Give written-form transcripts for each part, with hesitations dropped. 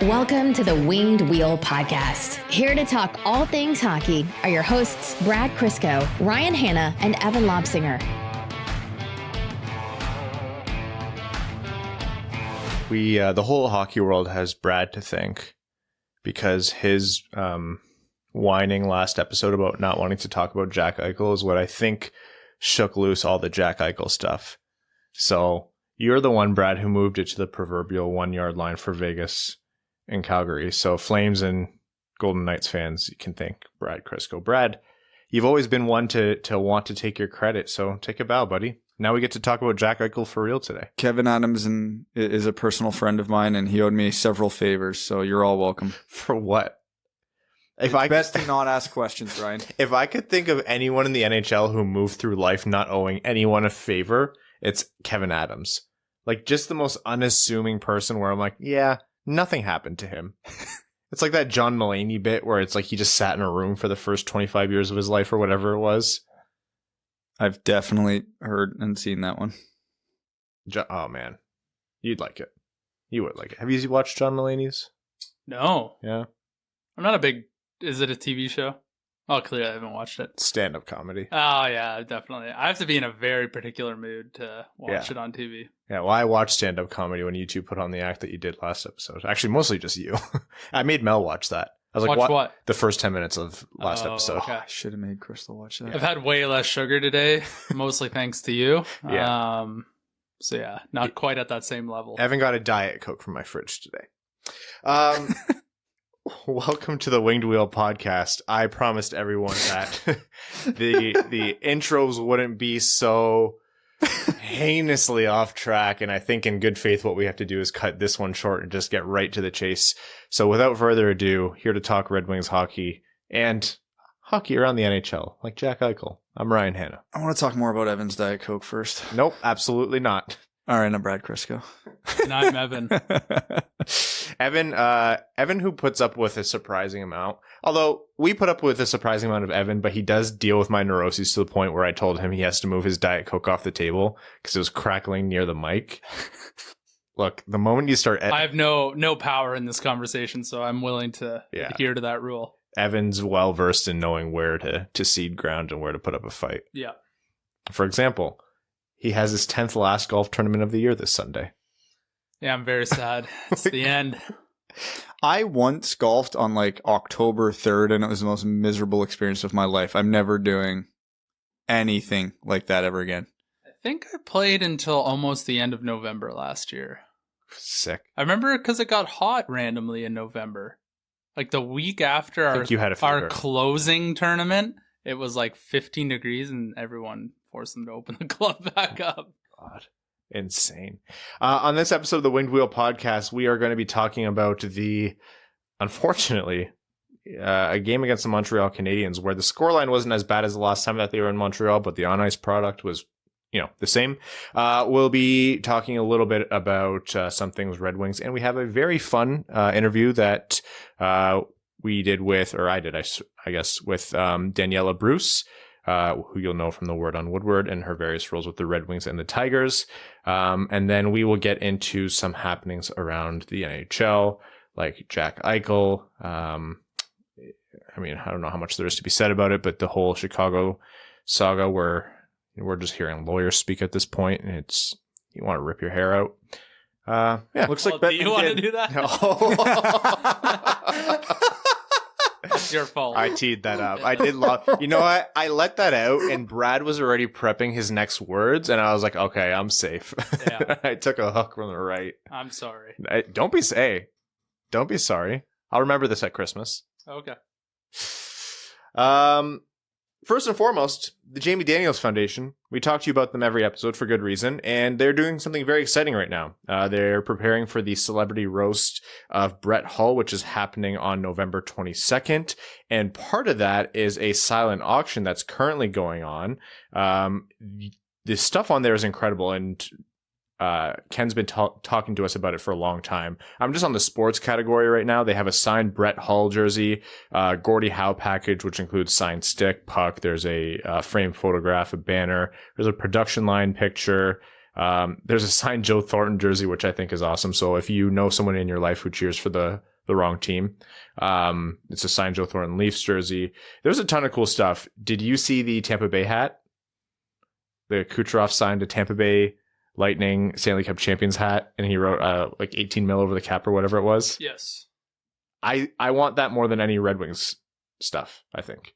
Welcome to the Winged Wheel Podcast. Here to talk all things hockey are your hosts, Brad Crisco, Ryan Hanna, and Evan Lobsinger. The whole hockey world has Brad to thank because his whining last episode about not wanting to talk about Jack Eichel is what I think shook loose all the Jack Eichel stuff. So you're the one, Brad, who moved it to the proverbial 1 yard line for Vegas and Calgary. So Flames and Golden Knights fans, you can thank Brad Crisco. Brad, you've always been one to want to take your credit, so take a bow, buddy. Now we get to talk about Jack Eichel for real today. Kevin Adams is a personal friend of mine, and he owed me several favors, so you're all welcome. For what? It's best to not ask questions, Ryan. If I could think of anyone in the NHL who moved through life not owing anyone a favor, it's Kevin Adams. Like, just the most unassuming person where I'm like, yeah, nothing happened to him. It's like that John Mulaney bit where it's like he just sat in a room for the first 25 years of his life or whatever it was. I've definitely heard and seen that one. Oh, man. You'd like it. You would like it. Have you watched John Mulaney's? No. Yeah. I'm not a big... Is it a TV show? Oh, clearly I haven't watched it. Stand-up comedy. Oh, yeah, definitely. I have to be in a very particular mood to watch it on TV. Yeah, well, I watched stand-up comedy when you two put on the act that you did last episode. Actually, mostly just you. I made Mel watch that. I was like, what? The first 10 minutes of last episode. Okay. I should have made Crystal watch that. I've had way less sugar today, mostly thanks to you. Yeah. So, yeah, not quite at that same level. I haven't got a Diet Coke from my fridge today. Welcome to the Winged Wheel Podcast. I promised everyone that the intros wouldn't be so heinously off track, and I think in good faith what we have to do is cut this one short and just get right to the chase. So without further ado, here to talk Red Wings hockey and hockey around the NHL, like Jack Eichel. I'm Ryan Hanna. I want to talk more about Evan's Diet Coke first. Nope, absolutely not. All right, I'm Brad Crisco. And I'm Evan. Evan, who puts up with a surprising amount. Although we put up with a surprising amount of Evan, but he does deal with my neuroses to the point where I told him he has to move his Diet Coke off the table because it was crackling near the mic. Look, the moment you start... I have no power in this conversation, so I'm willing to adhere to that rule. Evan's well-versed in knowing where to seed ground and where to put up a fight. Yeah. For example, he has his 10th last golf tournament of the year this Sunday. Yeah, I'm very sad. It's the end. I once golfed on like October 3rd, and it was the most miserable experience of my life. I'm never doing anything like that ever again. I think I played until almost the end of November last year. Sick. I remember because it got hot randomly in November. Like the week after our closing tournament, it was like 15 degrees and everyone forced them to open the club back up. God. Insane. On this episode of the Winged Wheel Podcast, we are going to be talking about unfortunately, a game against the Montreal Canadiens where the scoreline wasn't as bad as the last time that they were in Montreal, but the on-ice product was, the same. We'll be talking a little bit about some things Red Wings, and we have a very fun interview that we did with, or I did, I guess, with Daniella Bruce, who you'll know from the Word on Woodward and her various roles with the Red Wings and the Tigers. And then we will get into some happenings around the NHL, like Jack Eichel. I don't know how much there is to be said about it, but the whole Chicago saga where we're just hearing lawyers speak at this point, and it's, you want to rip your hair out. Yeah. Looks like do you want to do that? No. That's your fault. I teed that up. I did love. You know what? I let that out, and Brad was already prepping his next words, and I was like, "Okay, I'm safe." Yeah. I took a hook from the right. I'm sorry. Don't be sorry. I'll remember this at Christmas. Okay. First and foremost, the Jamie Daniels Foundation. We talk to you about them every episode for good reason, and they're doing something very exciting right now. They're preparing for the celebrity roast of Brett Hull, which is happening on November 22nd, and part of that is a silent auction that's currently going on. The stuff on there is incredible, and Ken's been talking to us about it for a long time. I'm just on the sports category right now. They have a signed Brett Hull jersey, Gordie Howe package, which includes signed stick, puck. There's a framed photograph, a banner. There's a production line picture. There's a signed Joe Thornton jersey, which I think is awesome. So if you know someone in your life who cheers for the the wrong team. It's a signed Joe Thornton Leafs jersey. There's a ton of cool stuff. Did you see the Tampa Bay hat? The Kucherov signed a Tampa Bay Lightning Stanley Cup champions hat, and he wrote like 18 mil over the cap or whatever it was. Yes. I want that more than any Red Wings stuff, I think.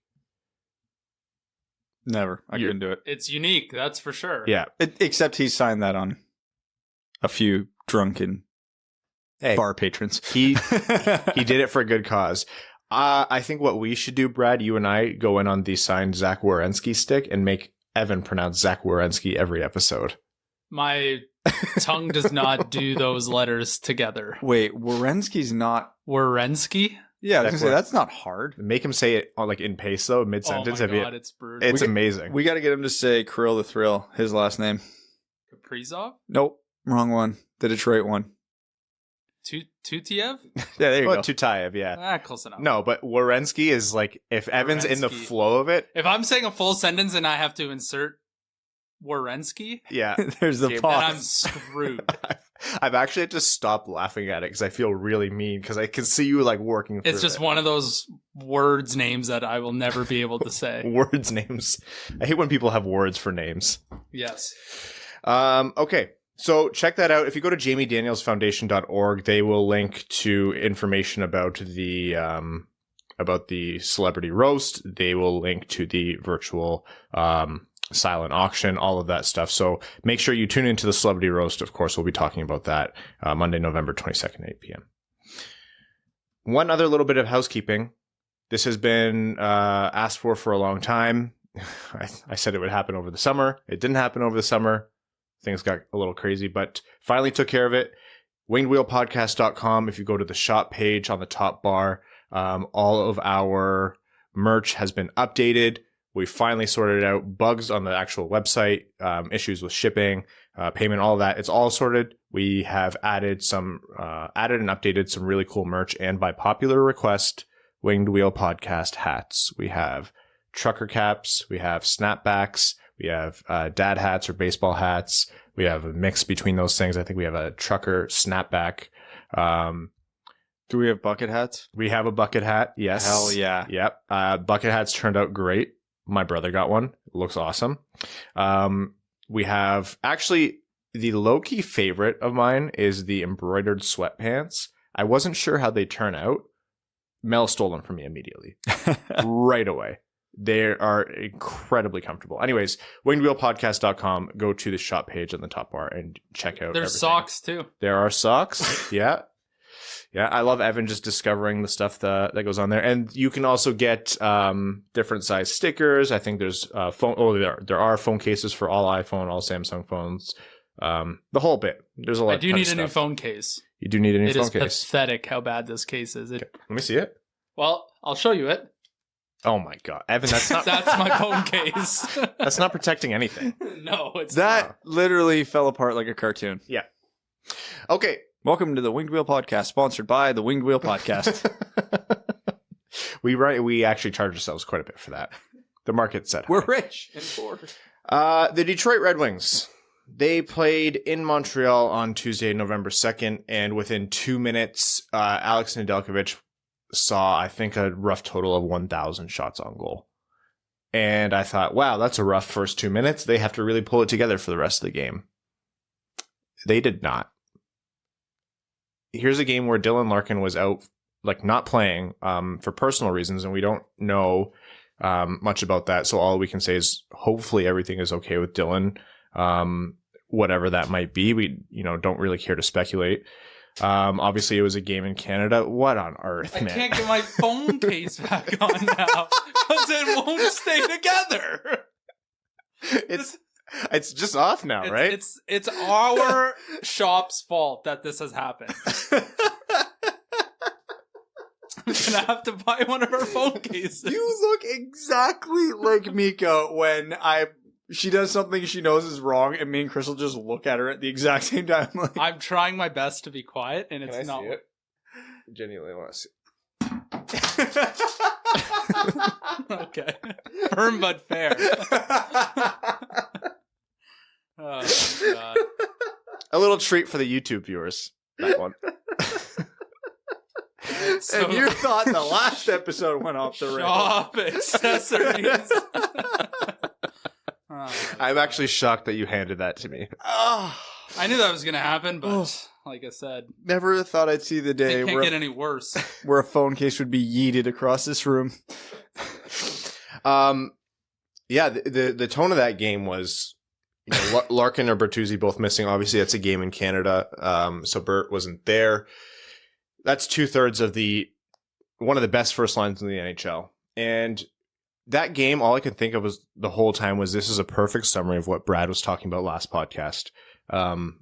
Never. I couldn't do it. It's unique, that's for sure. Yeah. Except he signed that on a few drunken bar patrons. He did it for a good cause. I think what we should do, Brad, you and I go in on the signed Zach Werenski stick and make Evan pronounce Zach Werenski every episode. My tongue does not do those letters together. Wait, Werenski's not... Werenski? Yeah, I was going to say, that's not hard. Make him say it like in pace, though, mid-sentence. Oh my God, it's brutal. It's amazing. We got to get him to say Kirill the Thrill, his last name. Kaprizov? Nope, wrong one. The Detroit one. Tutiev? Yeah, there you go. Tutayev, yeah. Close enough. No, but Werenski is like, if Evan's in the flow of it. If I'm saying a full sentence and I have to insert Werenski, yeah, there's the pause. then I'm screwed. I've actually had to stop laughing at it because I feel really mean because I can see you like working through It's just one of those words names that I will never be able to say. Words names. I hate when people have words for names. Yes. Okay. So check that out. If you go to jamiedanielsfoundation.org, they will link to information about the celebrity roast. They will link to the virtual silent auction, all of that stuff. So make sure you tune into the celebrity roast. Of course, we'll be talking about that Monday, November 22nd, 8 p.m. One other little bit of housekeeping. This has been asked for a long time. I said it would happen over the summer. It didn't happen over the summer. Things got a little crazy, but finally took care of it. wingedwheelpodcast.com. If you go to the shop page on the top bar, all of our merch has been updated. We finally sorted out bugs on the actual website, issues with shipping, payment, all of that. It's all sorted. We have added and updated some really cool merch, and by popular request, Winged Wheel Podcast hats. We have trucker caps. We have snapbacks. We have dad hats or baseball hats. We have a mix between those things. I think we have a trucker snapback. Do we have bucket hats? We have a bucket hat. Yes. Hell yeah. Yep. Bucket hats turned out great. My brother got one. It looks awesome. We have actually the low-key favorite of mine is the embroidered sweatpants. I wasn't sure how they turn out. Mel stole them from me immediately. Right away. They are incredibly comfortable. Anyways, wingedwheelpodcast.com. Go to the shop page on the top bar and check out There's socks, too. There are socks. Yeah. Yeah, I love Evan just discovering the stuff that goes on there. And you can also get different size stickers. I think there's phone. Oh, there are phone cases for all iPhone, all Samsung phones. The whole bit. There's a lot. I do need a new phone case. You do need a new phone case. It is pathetic how bad this case is. Okay. Let me see it. Well, I'll show you it. Oh my God, Evan, that's not. That's my phone case. That's not protecting anything. No, it's that not. Literally fell apart like a cartoon. Yeah. Okay. Welcome to the Winged Wheel Podcast, sponsored by the Winged Wheel Podcast. We actually charge ourselves quite a bit for that. The market said we're rich and poor. The Detroit Red Wings. They played in Montreal on Tuesday, November 2nd, and within 2 minutes, Alex Nedeljkovic saw, I think, a rough total of 1,000 shots on goal. And I thought, wow, that's a rough first 2 minutes. They have to really pull it together for the rest of the game. They did not. Here's a game where Dylan Larkin was out, like not playing for personal reasons, and we don't know much about that. So all we can say is hopefully everything is okay with Dylan, whatever that might be. We don't really care to speculate. Obviously, it was a game in Canada. What on earth, man? I can't get my phone case back on now because it won't stay together. It's just off now, right? It's our shop's fault that this has happened. I'm gonna have to buy one of our phone cases. You look exactly like Mika when she does something she knows is wrong, and me and Crystal just look at her at the exact same time. Like, I'm trying my best to be quiet, and it's not. See it? Genuinely want to see. Okay, firm but fair. Oh God! A little treat for the YouTube viewers. That one. And you thought the last episode went off the rails. Shop accessories. I'm actually shocked that you handed that to me. I knew that was going to happen, but like I said, never thought I'd see the day it can't get any worse. Where a phone case would be yeeted across this room. Yeah, the tone of that game was, Larkin or Bertuzzi both missing. Obviously, that's a game in Canada, so Bert wasn't there. That's 2/3 of one of the best first lines in the NHL. And that game, all I could think of was the whole time was this is a perfect summary of what Brad was talking about last podcast.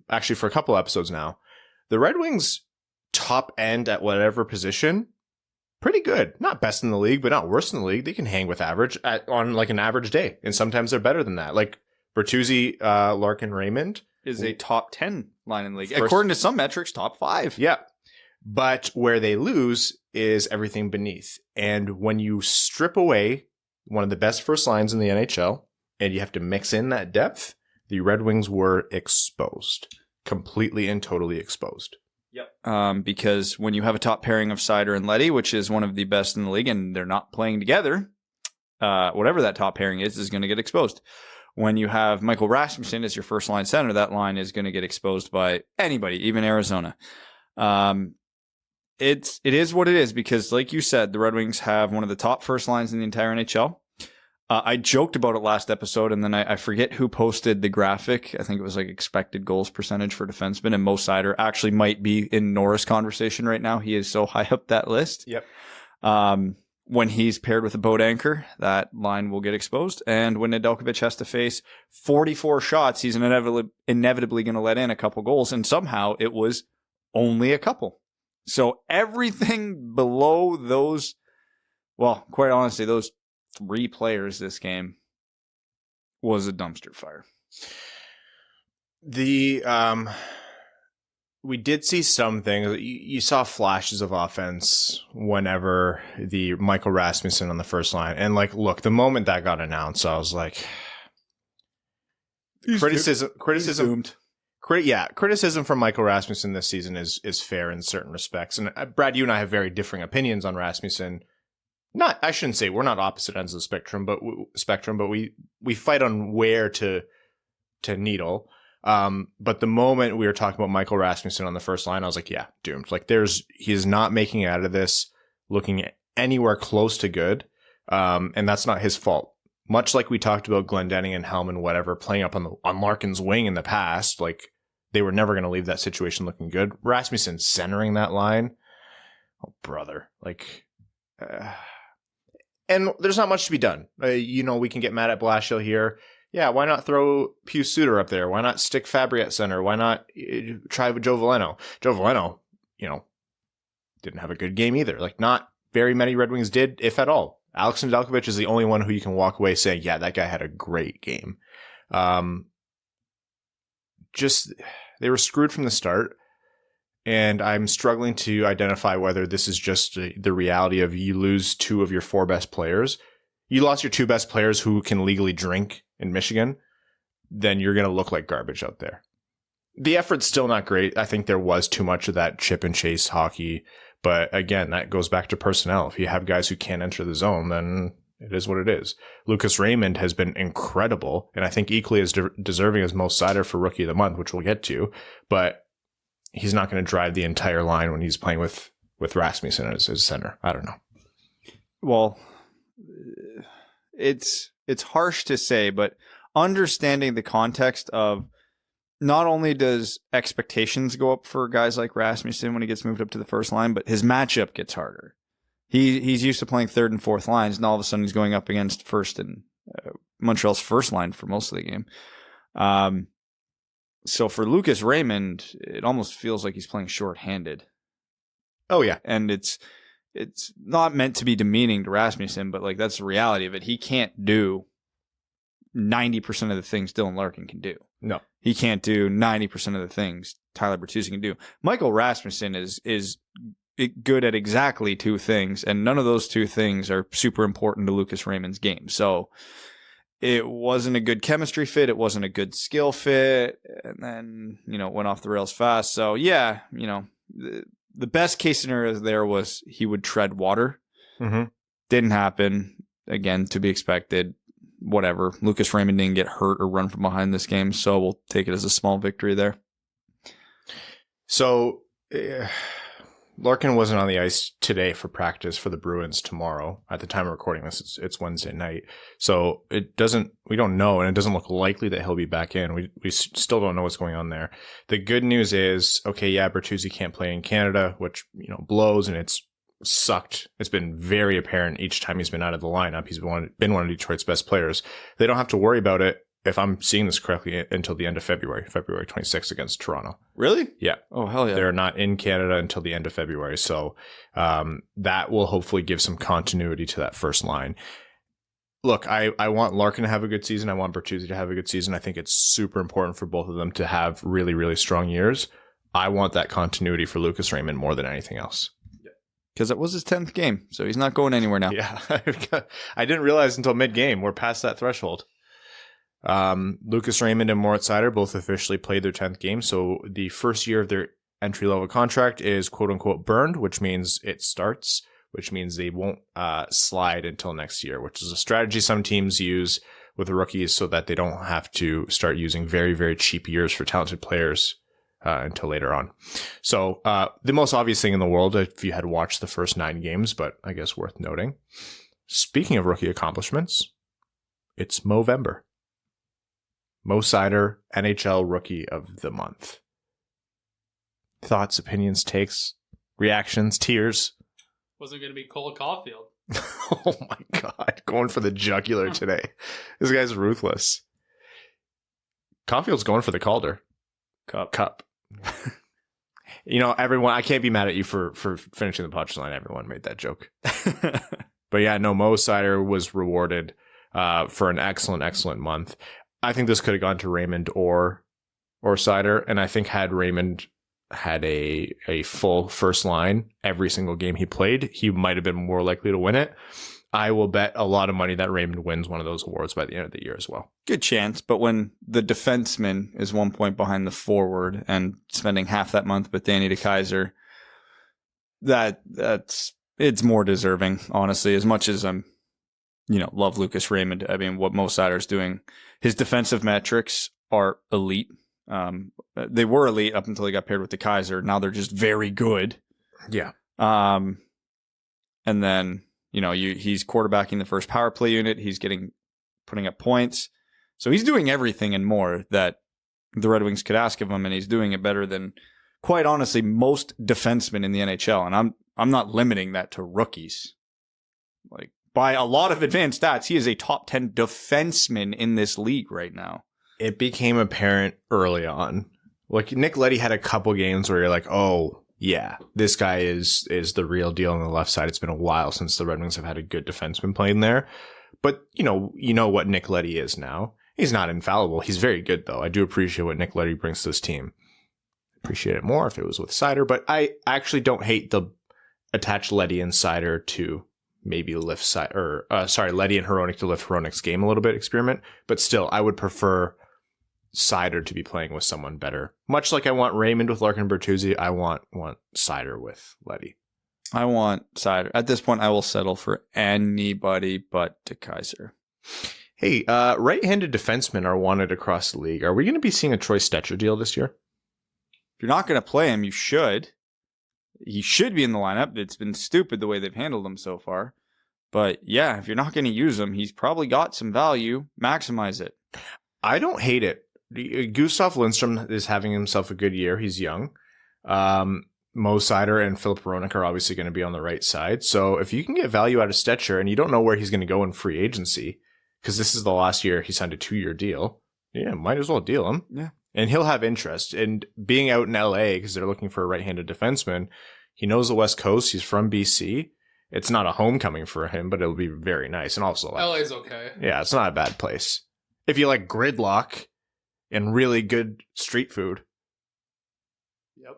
Actually, for a couple episodes now, the Red Wings top end at whatever position, pretty good. Not best in the league, but not worse in the league. They can hang with average on like an average day, and sometimes they're better than that. Like Bertuzzi, Larkin, Raymond is a top 10 line in the league. According to some metrics, top 5. Yeah. But where they lose is everything beneath. And when you strip away one of the best first lines in the NHL and you have to mix in that depth, the Red Wings were exposed. Completely and totally exposed. Yep. Because when you have a top pairing of Seider and Leddy, which is one of the best in the league, and they're not playing together, whatever that top pairing is going to get exposed. When you have Michael Rasmussen as your first line center, that line is going to get exposed by anybody, even Arizona. It is what it is because, like you said, the Red Wings have one of the top first lines in the entire NHL. I joked about it last episode, and then I forget who posted the graphic. I think it was like expected goals percentage for defensemen, and Mo Seider actually might be in Norris conversation right now. He is so high up that list. Yep. When he's paired with a boat anchor, that line will get exposed. And when Nedeljkovic has to face 44 shots, he's inevitably going to let in a couple goals, and somehow it was only a couple. So everything below those, well, quite honestly, those 3 players this game was a dumpster fire. We did see some things. You saw flashes of offense whenever the Michael Rasmussen on the first line. And look, the moment that got announced, I was like, criticism from Michael Rasmussen this season is fair in certain respects. And Brad, you and I have very differing opinions on Rasmussen. I shouldn't say we're not opposite ends of the spectrum, but we fight on where to needle. But the moment we were talking about Michael Rasmussen on the first line, I was like, yeah, doomed. He is not making it out of this looking anywhere close to good. And that's not his fault. Much like we talked about Glendening and Helm and whatever playing up on Larkin's wing in the past, they were never going to leave that situation looking good. Rasmussen centering that line. Oh, brother. And there's not much to be done. We can get mad at Blashill here. Yeah, why not throw Pius Suter up there? Why not stick Fabry at center? Why not try with Joe Veleno? Joe Veleno, didn't have a good game either. Not very many Red Wings did, if at all. Alex Nedeljkovic is the only one who you can walk away saying, yeah, that guy had a great game. They were screwed from the start. And I'm struggling to identify whether this is just the reality of you lose 2 of your 4 best players. You lost your 2 best players who can legally drink in Michigan, then you're going to look like garbage out there. The effort's still not great. I think there was too much of that chip and chase hockey. But again, that goes back to personnel. If you have guys who can't enter the zone, then it is what it is. Lucas Raymond has been incredible, and I think equally as deserving as Mo Seider for Rookie of the Month, which we'll get to. But he's not going to drive the entire line when he's playing with Rasmussen as his center. I don't know. Well, it's harsh to say, but understanding the context of not only does expectations go up for guys like Rasmussen when he gets moved up to the first line, but his matchup gets harder. He's used to playing third and fourth lines, and all of a sudden he's going up against first and Montreal's first line for most of the game. So for Lucas Raymond, it almost feels like he's playing shorthanded. Oh yeah, and it's not meant to be demeaning to Rasmussen, but that's the reality of it. He can't do 90% of the things Dylan Larkin can do. No, he can't do 90% of the things Tyler Bertuzzi can do. Michael Rasmussen is good at exactly 2 things, and none of those 2 things are super important to Lucas Raymond's game. So it wasn't a good chemistry fit. It wasn't a good skill fit. And then, it went off the rails fast. So yeah, the best case scenario there was he would tread water. Mm-hmm. Didn't happen. Again, to be expected. Whatever. Lucas Raymond didn't get hurt or run from behind this game, so we'll take it as a small victory there. So Larkin wasn't on the ice today for practice for the Bruins tomorrow. At the time of recording this, it's Wednesday night. So we don't know, and it doesn't look likely that he'll be back in. We still don't know what's going on there. The good news is, okay, yeah, Bertuzzi can't play in Canada, which, blows, and it's sucked. It's been very apparent each time he's been out of the lineup. He's been one of Detroit's best players. They don't have to worry about it, if I'm seeing this correctly, until the end of February 26th against Toronto. Really? Yeah. Oh, hell yeah. They're not in Canada until the end of February. So that will hopefully give some continuity to that first line. Look, I want Larkin to have a good season. I want Bertuzzi to have a good season. I think it's super important for both of them to have really, really strong years. I want that continuity for Lucas Raymond more than anything else. Because it was his 10th game, so he's not going anywhere now. Yeah. I didn't realize until mid-game. We're past that threshold. Lucas Raymond and Moritz Seider both officially played their 10th game, so the first year of their entry-level contract is quote-unquote burned, which means it starts, which means they won't slide until next year, which is a strategy some teams use with the rookies so that they don't have to start using very, very cheap years for talented players until later on. So the most obvious thing in the world, if you had watched the first 9 games, but I guess worth noting, speaking of rookie accomplishments, it's MO-vember. Mo Seider, NHL Rookie of the Month. Thoughts, opinions, takes, reactions, tears? Wasn't going to be Cole Caulfield. Oh my God. Going for the jugular today. This guy's ruthless. Caulfield's going for the Calder. Cup. Everyone, I can't be mad at you for finishing the punchline. Everyone made that joke. But yeah, no, Mo Seider was rewarded for an excellent month. I think this could have gone to Raymond or Seider, and I think had Raymond had a full first line every single game he played, he might have been more likely to win it. I will bet a lot of money that Raymond wins one of those awards by the end of the year as well. Good chance, but when the defenseman is 1 point behind the forward and spending half that month with Danny DeKeyser, it's more deserving, honestly, as much as I'm love Lucas Raymond. I mean, what Mo Seider's doing, his defensive metrics are elite. They were elite up until he got paired with DeKeyser. Now they're just very good. Yeah. And then, he's quarterbacking the first power play unit. He's putting up points. So he's doing everything and more that the Red Wings could ask of him, and he's doing it better than, quite honestly, most defensemen in the NHL. And I'm not limiting that to rookies. Like, by a lot of advanced stats, he is a top 10 defenseman in this league right now. It became apparent early on. Like, Nick Leddy had a couple games where you're like, oh, yeah, this guy is the real deal on the left side. It's been a while since the Red Wings have had a good defenseman playing there. But, you know what Nick Leddy is now. He's not infallible. He's very good, though. I do appreciate what Nick Leddy brings to this team. Appreciate it more if it was with Seider. But I actually don't hate the attached Leddy and Seider to maybe lift Seider, Leddy and Hronek to lift Hronek's game a little bit experiment. But still, I would prefer Seider to be playing with someone better. Much like I want Raymond with Larkin Bertuzzi, I want Seider with Leddy. I want Seider. At this point, I will settle for anybody but DeKeyser. Hey, right-handed defensemen are wanted across the league. Are we going to be seeing a Troy Stecher deal this year? If you're not going to play him, you should. He should be in the lineup. It's been stupid the way they've handled him so far. But yeah, if you're not going to use him, he's probably got some value. Maximize it. I don't hate it. Gustav Lindstrom is having himself a good year. He's young. Mo Seider and Filip Hronek are obviously going to be on the right side. So if you can get value out of Stecher and you don't know where he's going to go in free agency, because this is the last year he signed a 2-year deal, yeah, might as well deal him. Yeah. And he'll have interest. And being out in LA, because they're looking for a right-handed defenseman, he knows the West Coast. He's from BC. It's not a homecoming for him, but it'll be very nice. And also, LA's okay. Yeah, it's not a bad place. If you like gridlock and really good street food. Yep.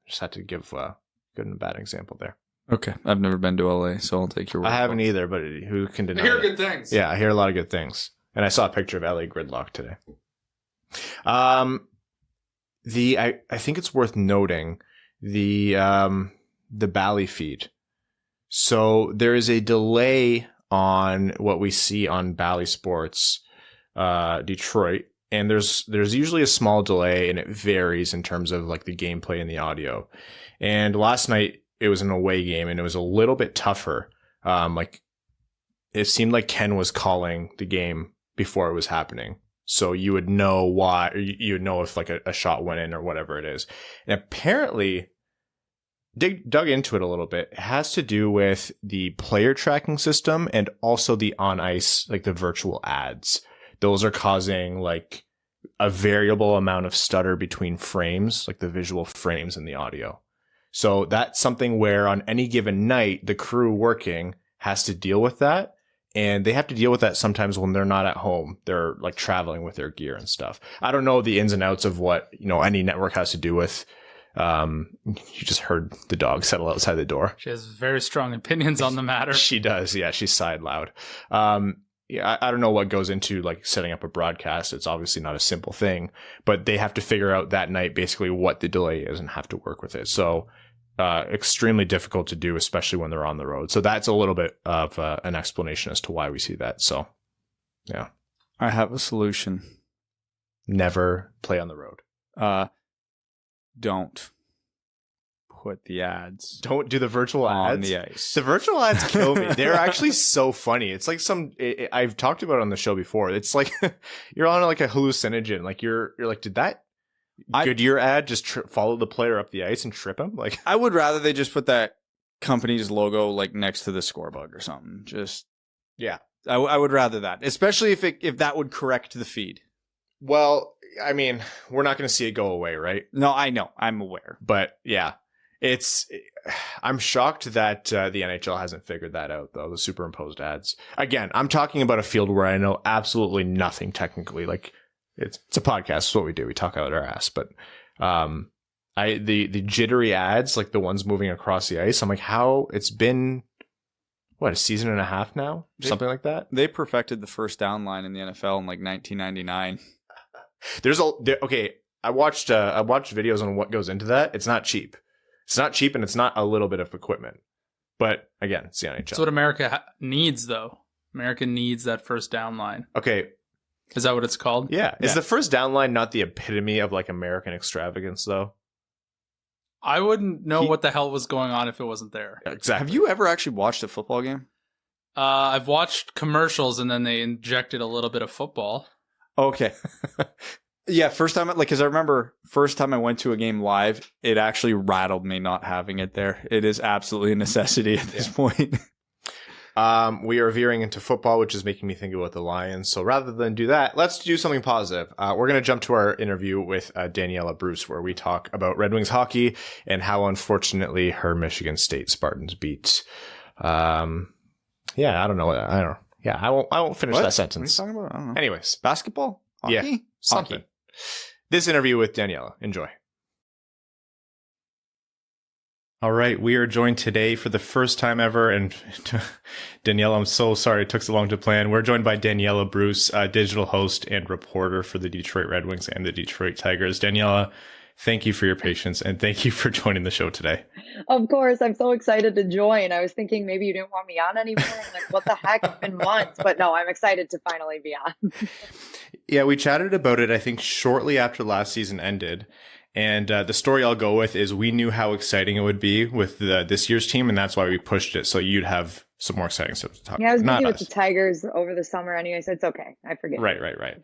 Just had to give a good and bad example there. Okay. I've never been to LA, so I'll take your word. I haven't either, but who can deny I hear it? good things. Yeah, I hear a lot of good things. And I saw a picture of LA gridlock today. I think it's worth noting the Bally feed. So there is a delay on what we see on Bally Sports Detroit, and there's usually a small delay, and it varies in terms of like the gameplay and the audio. And last night it was an away game, and it was a little bit tougher. Like it seemed like Ken was calling the game before it was happening, so you would know why. You would know if like a shot went in or whatever it is. And apparently, dug into it a little bit. It has to do with the player tracking system and also the on ice, like the virtual ads. Those are causing like a variable amount of stutter between frames, like the visual frames and the audio. So that's something where on any given night, the crew working has to deal with that. And they have to deal with that sometimes when they're not at home. They're like traveling with their gear and stuff. I don't know the ins and outs of what, any network has to do with. You just heard the dog settle outside the door. She has very strong opinions on the matter. She does. Yeah. She sighed loud. Yeah, I don't know what goes into like setting up a broadcast. It's obviously not a simple thing, but they have to figure out that night basically what the delay is and have to work with it. So, extremely difficult to do, especially when they're on the road. So that's a little bit of an explanation as to why we see that. So, yeah. I have a solution. Never play on the road. Don't put the ads. Don't do the virtual ads on the ice. The virtual ads kill me. They're actually so funny. It's like I've talked about it on the show before. It's like you're on like a hallucinogen. Like you're like, did that Goodyear ad just follow the player up the ice and trip him? Like I would rather they just put that company's logo like next to the scoreboard or something. Just yeah, I would rather that, especially if that would correct the feed. Well, I mean, we're not going to see it go away, right? No, I know. I'm aware. But yeah, I'm shocked that the NHL hasn't figured that out, though, the superimposed ads. Again, I'm talking about a field where I know absolutely nothing technically. Like, it's a podcast. It's what we do. We talk out our ass. But the jittery ads, like the ones moving across the ice, I'm like, how? It's been, what, a season and a half now? Something like that? They perfected the first down line in the NFL in like 1999. Okay, I watched videos on what goes into that. It's not cheap. It's not cheap, and it's not a little bit of equipment. But again, it's the NHL. That's what America needs, though. America needs that first down line. Okay. Is that what it's called? Yeah. Is the first down line not the epitome of like American extravagance, though? I wouldn't know what the hell was going on if it wasn't there. Exactly. Have you ever actually watched a football game? I've watched commercials, and then they injected a little bit of football. Okay. Yeah, first time, like, because I remember first time I went to a game live, it actually rattled me not having it there. It is absolutely a necessity at this point. We are veering into football, which is making me think about the Lions. So rather than do that, let's do something positive. We're going to jump to our interview with Daniella Bruce, where we talk about Red Wings hockey and how unfortunately her Michigan State Spartans beat. Yeah, I don't know. Yeah, I won't finish that sentence. What are you talking about? I don't know. Anyways, basketball, hockey, yeah, something. Hockey. This interview with Daniella. Enjoy. All right, we are joined today for the first time ever, and Daniella, I'm so sorry it took so long to plan. We're joined by Daniella Bruce, digital host and reporter for the Detroit Red Wings and the Detroit Tigers. Daniella, thank you for your patience, and thank you for joining the show today. Of course, I'm so excited to join. I was thinking maybe you didn't want me on anymore. I'm like, what the heck? It's been months. But no, I'm excited to finally be on. Yeah, we chatted about it, I think, shortly after last season ended. And the story I'll go with is we knew how exciting it would be with this year's team, and that's why we pushed it. So you'd have some more exciting stuff to talk about. Yeah, I was busy with the Tigers over the summer anyway, so it's okay. I forget. Right.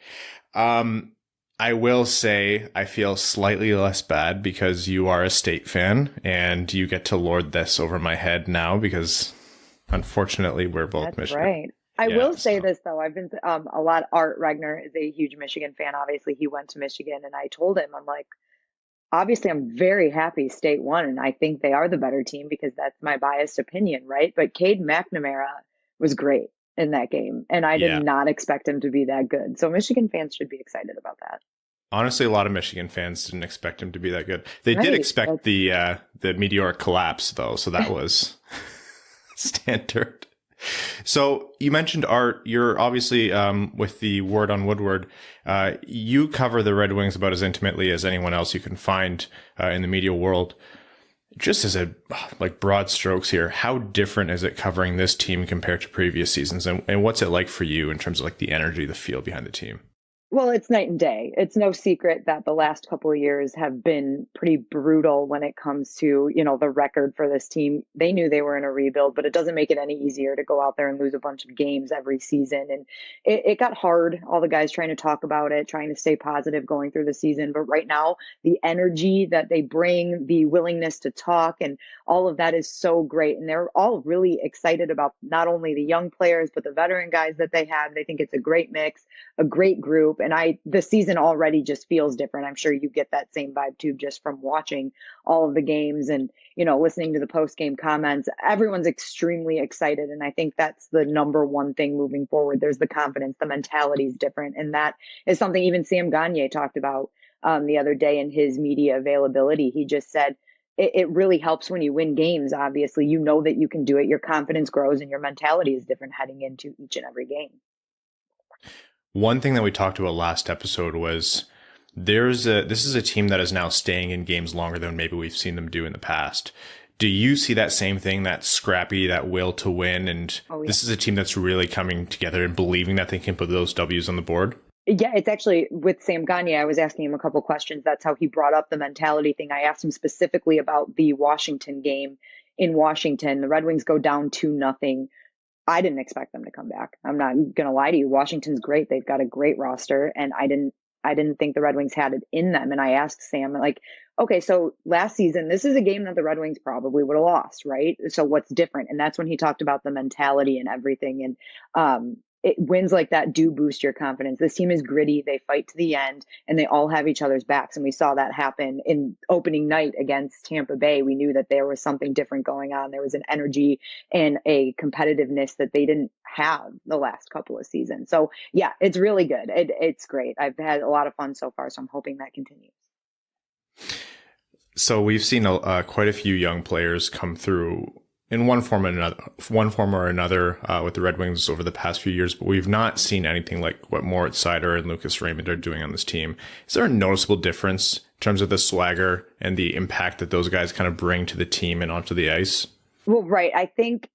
I will say I feel slightly less bad because you are a State fan, and you get to lord this over my head now because, unfortunately, we're both That's Michigan. Right. I will say this, though. I've been a lot. Art Regner is a huge Michigan fan. Obviously, he went to Michigan, and I told him, I'm like, obviously, I'm very happy State won, and I think they are the better team because that's my biased opinion, right? But Cade McNamara was great in that game, and I did not expect him to be that good. So Michigan fans should be excited about that. Honestly, a lot of Michigan fans didn't expect him to be that good. They did expect the meteoric collapse, though, so that was standard. So you mentioned Art. You're obviously with the word on Woodward. You cover the Red Wings about as intimately as anyone else you can find in the media world. Just as a broad strokes here, how different is it covering this team compared to previous seasons? And what's it like for you in terms of like the energy, the feel behind the team? Well, it's night and day. It's no secret that the last couple of years have been pretty brutal when it comes to, the record for this team. They knew they were in a rebuild, but it doesn't make it any easier to go out there and lose a bunch of games every season. And it got hard, all the guys trying to talk about it, trying to stay positive going through the season. But right now, the energy that they bring, the willingness to talk, and all of that is so great. And they're all really excited about not only the young players, but the veteran guys that they have. They think it's a great mix, a great group. And the season already just feels different. I'm sure you get that same vibe too, just from watching all of the games and, listening to the post-game comments. Everyone's extremely excited. And I think that's the number one thing moving forward. There's the confidence, the mentality is different. And that is something even Sam Gagner talked about the other day in his media availability. He just said, it really helps when you win games. Obviously, you know that you can do it. Your confidence grows and your mentality is different heading into each and every game. One thing that we talked about last episode was this is a team that is now staying in games longer than maybe we've seen them do in the past. Do you see that same thing, that scrappy, that will to win? And This is a team that's really coming together and believing that they can put those W's on the board? Yeah, it's actually with Sam Gagner. I was asking him a couple questions. That's how he brought up the mentality thing. I asked him specifically about the Washington game in Washington. The Red Wings go down 2-0. I didn't expect them to come back. I'm not going to lie to you. Washington's great. They've got a great roster, and I didn't think the Red Wings had it in them. And I asked Sam, okay, so last season, this is a game that the Red Wings probably would have lost, right? So what's different? And that's when he talked about the mentality and everything. And wins like that do boost your confidence. This team is gritty. They fight to the end, and they all have each other's backs. And we saw that happen in opening night against Tampa Bay. We knew that there was something different going on. There was an energy and a competitiveness that they didn't have the last couple of seasons. So yeah, it's really good. It's great. I've had a lot of fun so far, so I'm hoping that continues. So we've seen quite a few young players come through in one form or another with the Red Wings over the past few years, but we've not seen anything like what Moritz Seider and Lucas Raymond are doing on this team. Is there a noticeable difference in terms of the swagger and the impact that those guys kind of bring to the team and onto the ice? Well, right.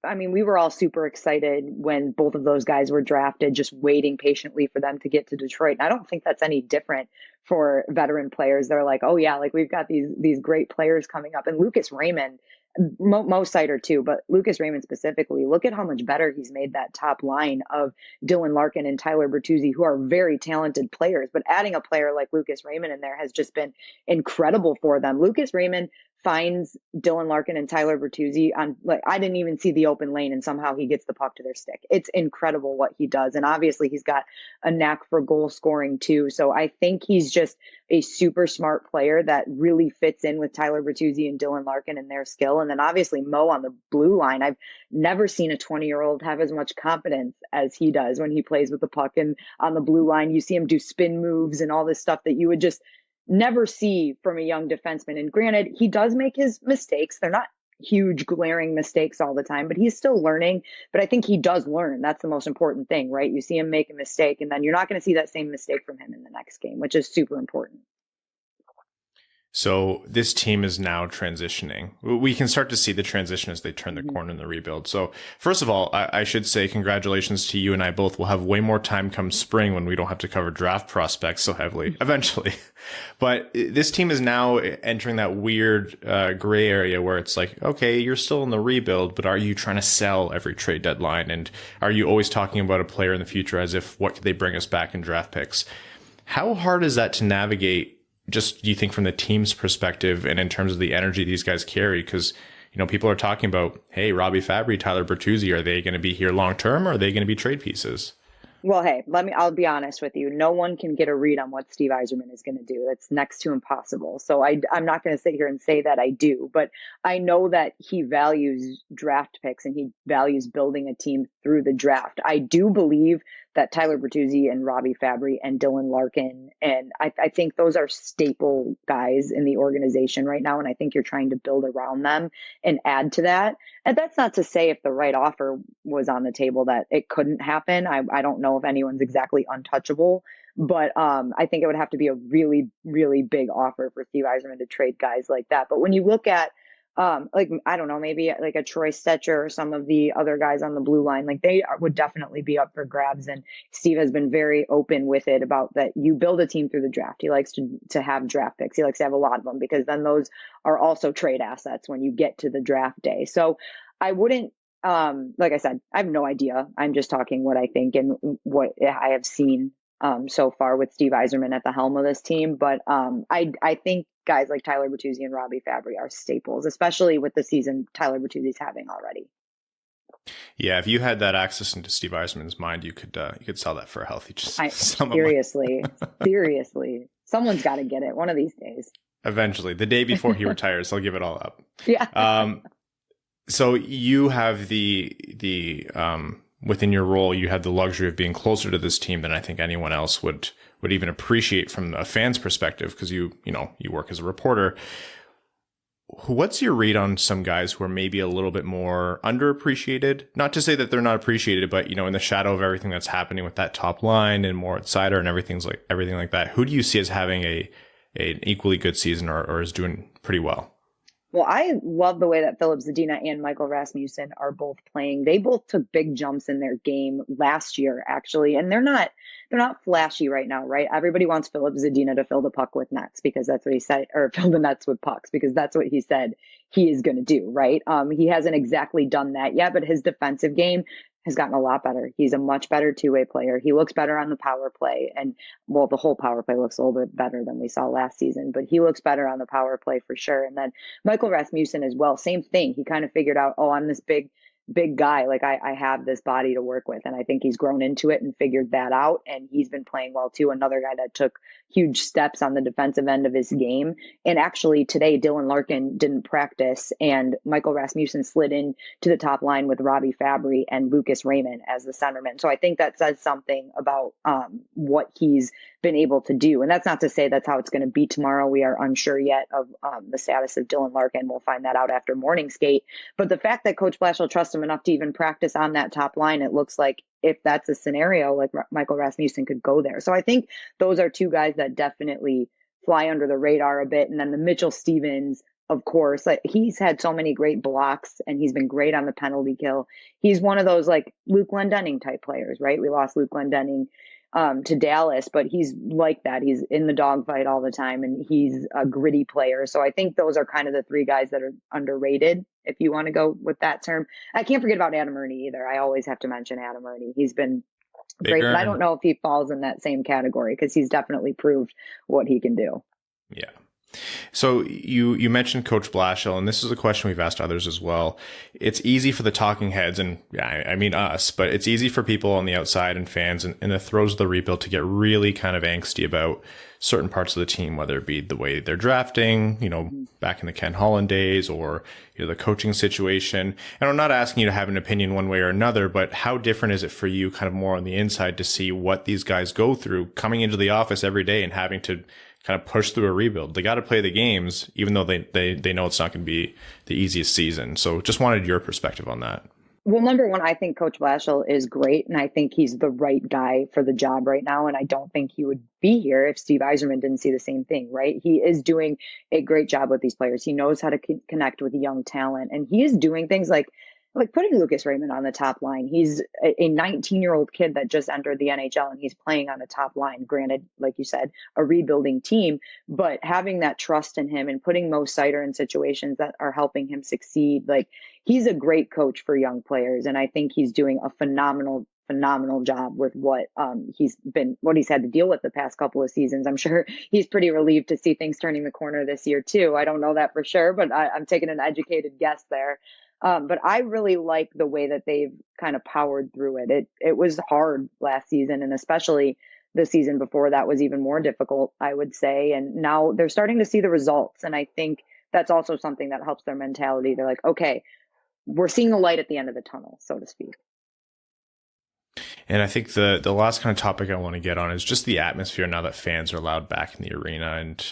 We were all super excited when both of those guys were drafted, just waiting patiently for them to get to Detroit. And I don't think that's any different for veteran players. They're like, oh yeah, we've got these great players coming up. And Lucas Raymond, Mo Seider too, but Lucas Raymond specifically, look at how much better he's made that top line of Dylan Larkin and Tyler Bertuzzi, who are very talented players. But adding a player like Lucas Raymond in there has just been incredible for them. Lucas Raymond finds Dylan Larkin and Tyler Bertuzzi on, I didn't even see the open lane, and somehow he gets the puck to their stick. It's incredible what he does. And obviously he's got a knack for goal scoring too. So I think he's just a super smart player that really fits in with Tyler Bertuzzi and Dylan Larkin and their skill. And then obviously Mo on the blue line. I've never seen a 20-year-old have as much confidence as he does when he plays with the puck. And on the blue line, you see him do spin moves and all this stuff that you would just never see from a young defenseman. And granted, he does make his mistakes. They're not huge glaring mistakes all the time, but he's still learning. But I think he does learn. That's the most important thing, right? You see him make a mistake, and then you're not going to see that same mistake from him in the next game, which is super important. So this team is now transitioning. We can start to see the transition as they turn the corner in the rebuild. So first of all, I should say congratulations to you and I both. We'll have way more time come spring when we don't have to cover draft prospects so heavily eventually. But this team is now entering that weird gray area where it's like, okay, you're still in the rebuild, but are you trying to sell every trade deadline? And are you always talking about a player in the future as if what could they bring us back in draft picks? How hard is that to navigate? Just, do you think, from the team's perspective and in terms of the energy these guys carry? Because, people are talking about, hey, Robbie Fabry, Tyler Bertuzzi, are they going to be here long term, or are they going to be trade pieces? Well, hey, I'll be honest with you. No one can get a read on what Steve Yzerman is going to do. It's next to impossible. So I'm not going to sit here and say that I do, but I know that he values draft picks and he values building a team through the draft. I do believe that Tyler Bertuzzi and Robbie Fabry and Dylan Larkin, and I think those are staple guys in the organization right now. And I think you're trying to build around them and add to that. And that's not to say if the right offer was on the table that it couldn't happen. I don't know if anyone's exactly untouchable, but I think it would have to be a really, really big offer for Steve Yzerman to trade guys like that. But when you look at like, I don't know, maybe like a Troy Stetcher or some of the other guys on the blue line, like they would definitely be up for grabs. And Steve has been very open with it about that. You build a team through the draft. He likes to have draft picks. He likes to have a lot of them because then those are also trade assets when you get to the draft day. So I wouldn't, like I said, I have no idea. I'm just talking what I think and what I have seen so far with Steve Yzerman at the helm of this team. But I think guys like Tyler Bertuzzi and Robbie Fabry are staples, especially with the season Tyler Bertuzzi's having already. Yeah, if you had that access into Steve Yzerman's mind, you could sell that for a healthy. Seriously, someone's got to get it one of these days. Eventually, the day before he retires, he'll give it all up. Yeah. So you have the within your role, you have the luxury of being closer to this team than I think anyone else would even appreciate from a fan's perspective, because you work as a reporter. What's your read on some guys who are maybe a little bit more underappreciated? Not to say that they're not appreciated, but in the shadow of everything that's happening with that top line and more at Seider and everything like that, who do you see as having an equally good season or is doing pretty well? Well, I love the way that Filip Zadina and Michael Rasmussen are both playing. They both took big jumps in their game last year, actually, and they're not flashy right now, right? Everybody wants Filip Zadina to fill the puck with nets because that's what he said, or fill the nets with pucks because that's what he said he is going to do, right? He hasn't exactly done that yet, but his defensive game has gotten a lot better. He's a much better two-way player. He looks better on the power play. And, well, the whole power play looks a little bit better than we saw last season, but he looks better on the power play for sure. And then Michael Rasmussen as well, same thing. He kind of figured out, I'm this big guy. Like I have this body to work with. And I think he's grown into it and figured that out. And he's been playing well too. Another guy that took huge steps on the defensive end of his game. And actually today, Dylan Larkin didn't practice and Michael Rasmussen slid in to the top line with Robbie Fabry and Lucas Raymond as the centerman. So I think that says something about what he's been able to do. And that's not to say that's how it's going to be tomorrow. We are unsure yet of the status of Dylan Larkin. We'll find that out after morning skate. But the fact that Coach Blashill trusts him enough to even practice on that top line, it looks like if that's a scenario, like Michael Rasmussen could go there. So I think those are two guys that definitely fly under the radar a bit. And then the Mitchell Stevens, of course, like he's had so many great blocks and he's been great on the penalty kill. He's one of those like Luke Glendening type players, right? We lost Luke Glendening to Dallas, but he's like that. He's in the dogfight all the time and he's a gritty player. So I think those are kind of the three guys that are underrated, if you want to go with that term. I can't forget about Adam Ernie either. I always have to mention Adam Ernie. He's been great, but I don't know if he falls in that same category because he's definitely proved what he can do. Yeah. So you mentioned Coach Blashill, and this is a question we've asked others as well. It's easy for the talking heads, and I mean us, but it's easy for people on the outside and fans in the throes of the rebuild to get really kind of angsty about certain parts of the team, whether it be the way they're drafting, back in the Ken Holland days, or the coaching situation. And I'm not asking you to have an opinion one way or another, but how different is it for you kind of more on the inside to see what these guys go through coming into the office every day and having to kind of push through a rebuild? They got to play the games, even though they know it's not going to be the easiest season. So just wanted your perspective on that. Well, number one, I think Coach Blashill is great, and I think he's the right guy for the job right now. And I don't think he would be here if Steve Yzerman didn't see the same thing, right? He is doing a great job with these players. He knows how to connect with young talent, and he is doing things like putting Lucas Raymond on the top line. He's a 19-year-old kid that just entered the NHL and he's playing on the top line. Granted, like you said, a rebuilding team, but having that trust in him and putting Mo Seider in situations that are helping him succeed. Like, he's a great coach for young players. And I think he's doing a phenomenal job with what he's had to deal with the past couple of seasons. I'm sure he's pretty relieved to see things turning the corner this year too. I don't know that for sure, but I'm taking an educated guess there. But I really like the way that they've kind of powered through it. It was hard last season, and especially the season before that was even more difficult, I would say. And now they're starting to see the results. And I think that's also something that helps their mentality. They're like, okay, we're seeing the light at the end of the tunnel, so to speak. And I think the last kind of topic I want to get on is just the atmosphere now that fans are allowed back in the arena. And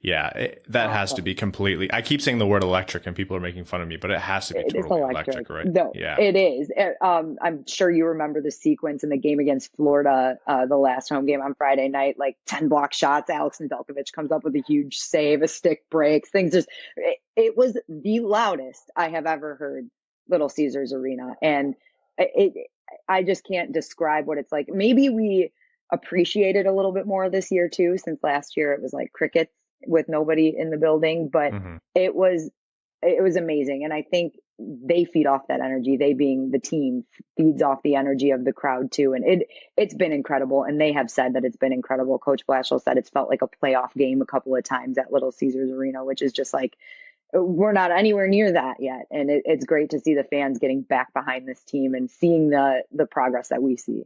yeah, that has to be completely, I keep saying the word electric and people are making fun of me, but it has to be totally electric, right? No, yeah. It is. I'm sure you remember the sequence in the game against Florida, the last home game on Friday night, like 10 block shots. Alex Nedeljkovic comes up with a huge save, a stick breaks, things just, it was the loudest I have ever heard Little Caesars Arena. And I just can't describe what it's like. Maybe we appreciate it a little bit more this year too, since last year it was like crickets with nobody in the building, but it was amazing. And I think they feed off that energy. They, being the team, feeds off the energy of the crowd too. And it's been incredible. And they have said that it's been incredible. Coach Blashill said it's felt like a playoff game a couple of times at Little Caesars Arena, which is just like, we're not anywhere near that yet. And it's great to see the fans getting back behind this team and seeing the progress that we see.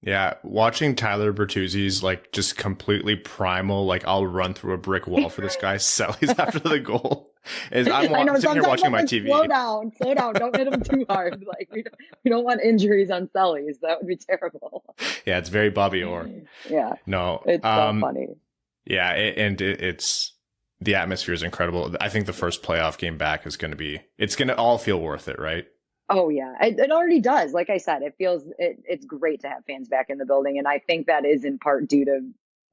Yeah, watching Tyler Bertuzzi's like just completely primal, like I'll run through a brick wall for this guy sellies after the goal. I'm sitting here watching my TV. Slow down, don't hit him too hard. Like we don't want injuries on sellies. That would be terrible. Yeah, it's very Bobby Orr. Yeah, no, it's so funny. Yeah, it's the atmosphere is incredible. I think the first playoff game back is going to all feel worth it, right? Oh yeah, it already does. Like I said, it's great to have fans back in the building. And I think that is in part due to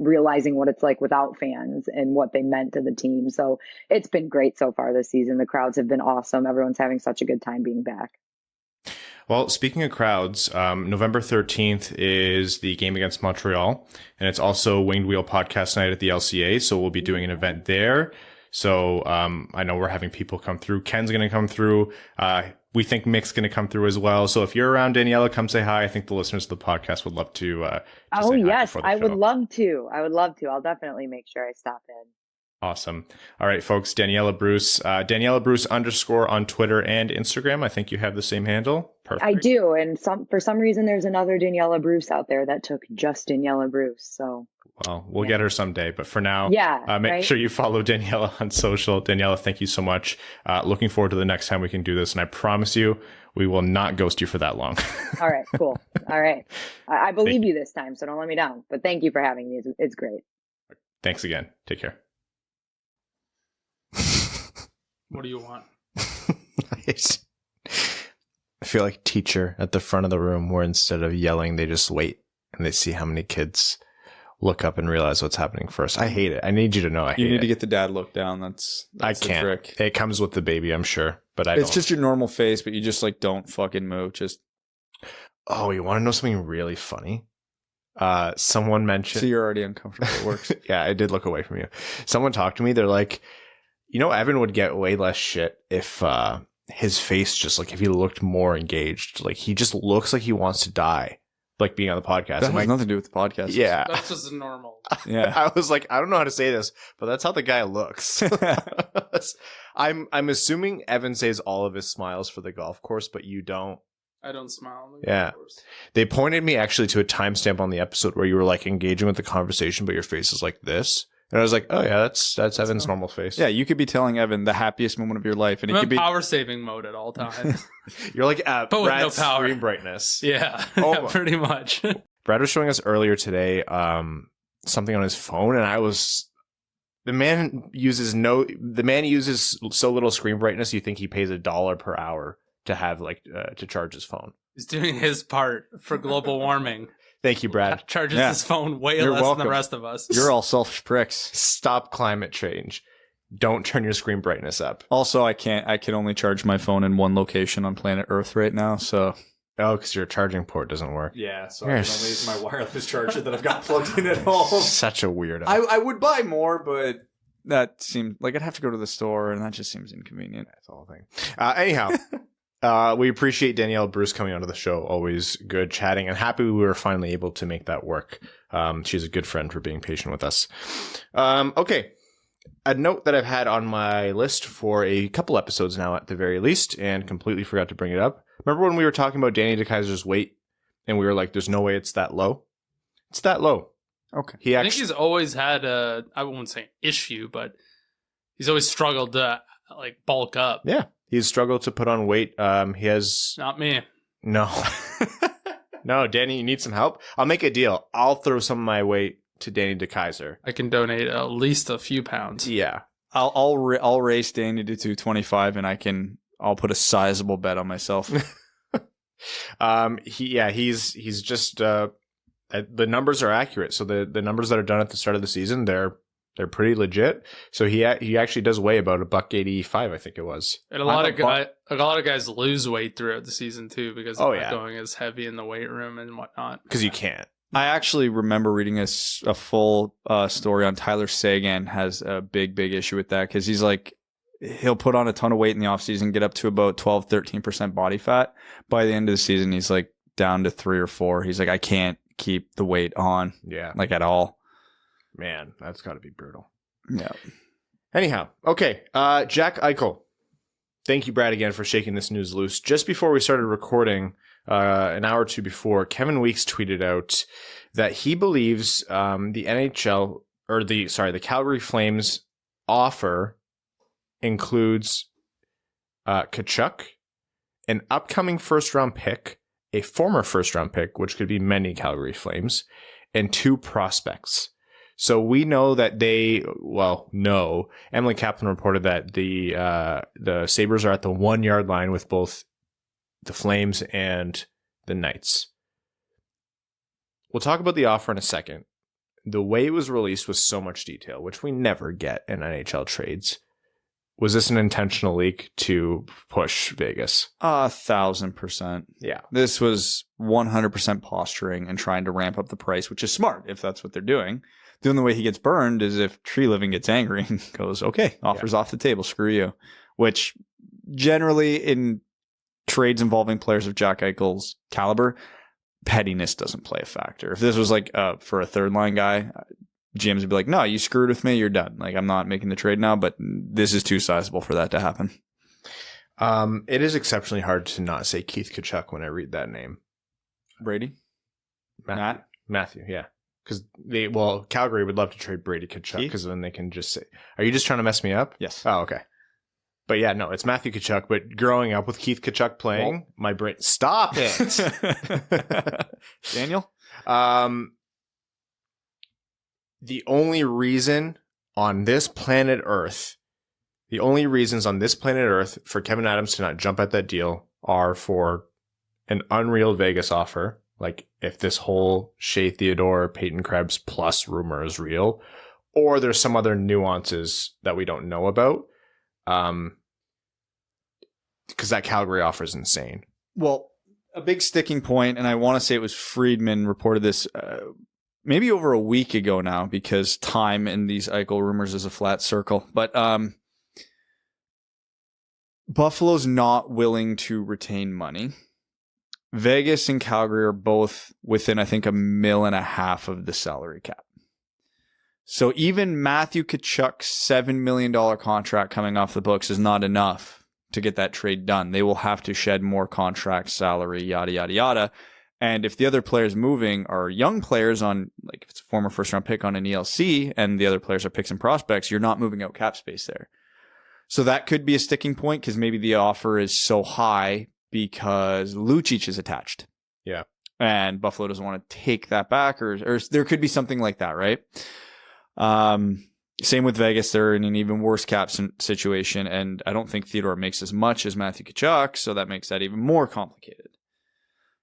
realizing what it's like without fans and what they meant to the team. So it's been great so far this season. The crowds have been awesome. Everyone's having such a good time being back. Well, speaking of crowds, November 13th is the game against Montreal, and it's also Winged Wheel Podcast Night at the LCA. So we'll be doing an event there. So I know we're having people come through. Ken's going to come through. We think Mick's going to come through as well. So if you're around, Daniella, come say hi. I think the listeners of the podcast would love to. Oh, yes. I would love to. I'll definitely make sure I stop in. Awesome. All right, folks. Daniella Bruce, Daniella Bruce _ on Twitter and Instagram. I think you have the same handle. Perfect. I do. And for some reason, there's another Daniella Bruce out there that took just Daniella Bruce. So. Well, we'll get her someday. But for now, make sure you follow Daniella on social. Daniella, thank you so much. Looking forward to the next time we can do this. And I promise you, we will not ghost you for that long. All right, cool. All right. I believe you this time, so don't let me down. But thank you for having me. It's great. Thanks again. Take care. What do you want? I feel like teacher at the front of the room where instead of yelling, they just wait and they see how many kids look up and realize what's happening first. I hate it. I need you to know I hate it. You need to get the dad look down. That's I can't. The trick. It comes with the baby, I'm sure. But it's just your normal face, but you just like don't fucking move. Just oh, you want to know something really funny? Someone mentioned. So you're already uncomfortable. It works. Yeah, I did look away from you. Someone talked to me. They're like, Evan would get way less shit if his face just like if he looked more engaged. Like he just looks like he wants to die. Like being on the podcast. That has nothing to do with the podcast. Yeah. That's just normal. Yeah. I was like, I don't know how to say this, but that's how the guy looks. I'm assuming Evan saves all of his smiles for the golf course, but you don't. I don't smile on the golf course. They pointed me actually to a timestamp on the episode where you were like engaging with the conversation, but your face is like this. And I was like, oh yeah, that's Evan's normal face. Yeah, you could be telling Evan the happiest moment of your life, and I'm it could be power saving mode at all times. You're like at Brad's no power. Screen brightness. Yeah, yeah, pretty much. Brad was showing us earlier today something on his phone, and the man uses so little screen brightness you think he pays $1 per hour to have to charge his phone. He's doing his part for global warming. Thank you, Brad. Charges his phone way less than the rest of us. You're all selfish pricks. Stop climate change. Don't turn your screen brightness up. Also, I can only charge my phone in one location on planet Earth right now, so. Oh, because your charging port doesn't work. Yeah, so I can only use my wireless charger that I've got plugged in at home. Such a weirdo. I would buy more, but that seemed like I'd have to go to the store, and that just seems inconvenient. That's the whole thing. Anyhow. We appreciate Daniella Bruce coming onto the show. Always good chatting, and happy we were finally able to make that work. She's a good friend for being patient with us. Okay. A note that I've had on my list for a couple episodes now at the very least, and completely forgot to bring it up. Remember when we were talking about Danny DeKeyser's weight, and we were like, there's no way it's that low? It's that low. Okay. I think he's always had I won't say issue, but he's always struggled to bulk up. Yeah. He's struggled to put on weight. He has... Not me. No. No, Danny, you need some help? I'll make a deal. I'll throw some of my weight to Danny DeKeyser. I can donate at least a few pounds. Yeah. I'll race Danny to 225, and I'll put a sizable bet on myself. He's just... the numbers are accurate. So the numbers that are done at the start of the season, they're They're pretty legit. So he actually does weigh about $185, I think it was. And a lot of guys lose weight throughout the season too because they're not going as heavy in the weight room and whatnot. Because you can't. I actually remember reading a full story on Tyler Seguin has a big issue with that because he's like, he'll put on a ton of weight in the offseason, get up to about 12-13% body fat. By the end of the season, he's like down to 3 or 4. He's like, I can't keep the weight on, like at all. Man, that's got to be brutal. Yeah. Anyhow, okay. Jack Eichel. Thank you, Brad, again for shaking this news loose. Just before we started recording, an hour or two before, Kevin Weeks tweeted out that he believes the NHL or the Calgary Flames offer includes Tkachuk, an upcoming first-round pick, a former first-round pick, which could be many Calgary Flames, and 2 prospects. So we know that Emily Kaplan reported that the Sabres are at the 1 yard line with both the Flames and the Knights. We'll talk about the offer in a second. The way it was released was so much detail, which we never get in NHL trades. Was this an intentional leak to push Vegas? 1,000%. Yeah. This was 100% posturing and trying to ramp up the price, which is smart if that's what they're doing. The only way he gets burned is if Tree Living gets angry and goes, okay, offers off the table, screw you. Which generally in trades involving players of Jack Eichel's caliber, pettiness doesn't play a factor. If this was like for a third line guy, GMs would be like, no, you screwed with me, you're done. Like, I'm not making the trade now, but this is too sizable for that to happen. It is exceptionally hard to not say Keith Tkachuk when I read that name. Brady? Matthew, yeah. Because Calgary would love to trade Brady Tkachuk because then they can just say, are you just trying to mess me up? Yes. Oh, okay. But yeah, no, it's Matthew Tkachuk. But growing up with Keith Tkachuk playing, my brain, stop it. Daniel? The only reasons on this planet Earth for Kevin Adams to not jump at that deal are for an unreal Vegas offer. Like if this whole Shea Theodore, Peyton Krebs plus rumor is real, or there's some other nuances that we don't know about. Because that Calgary offer is insane. Well, a big sticking point, and I want to say it was Friedman reported this maybe over a week ago now, because time in these Eichel rumors is a flat circle. But Buffalo's not willing to retain money. Vegas and Calgary are both within, I think, $1.5 million of the salary cap. So even Matthew Tkachuk's $7 million contract coming off the books is not enough to get that trade done. They will have to shed more contract salary, yada, yada, yada. And if the other players moving are young players on, like if it's a former first round pick on an ELC and the other players are picks and prospects, you're not moving out cap space there. So that could be a sticking point because maybe the offer is so high because Lucic is attached. Yeah. And Buffalo doesn't want to take that back or there could be something like that, right? Same with Vegas. They're in an even worse cap situation. And I don't think Theodore makes as much as Matthew Tkachuk. So that makes that even more complicated.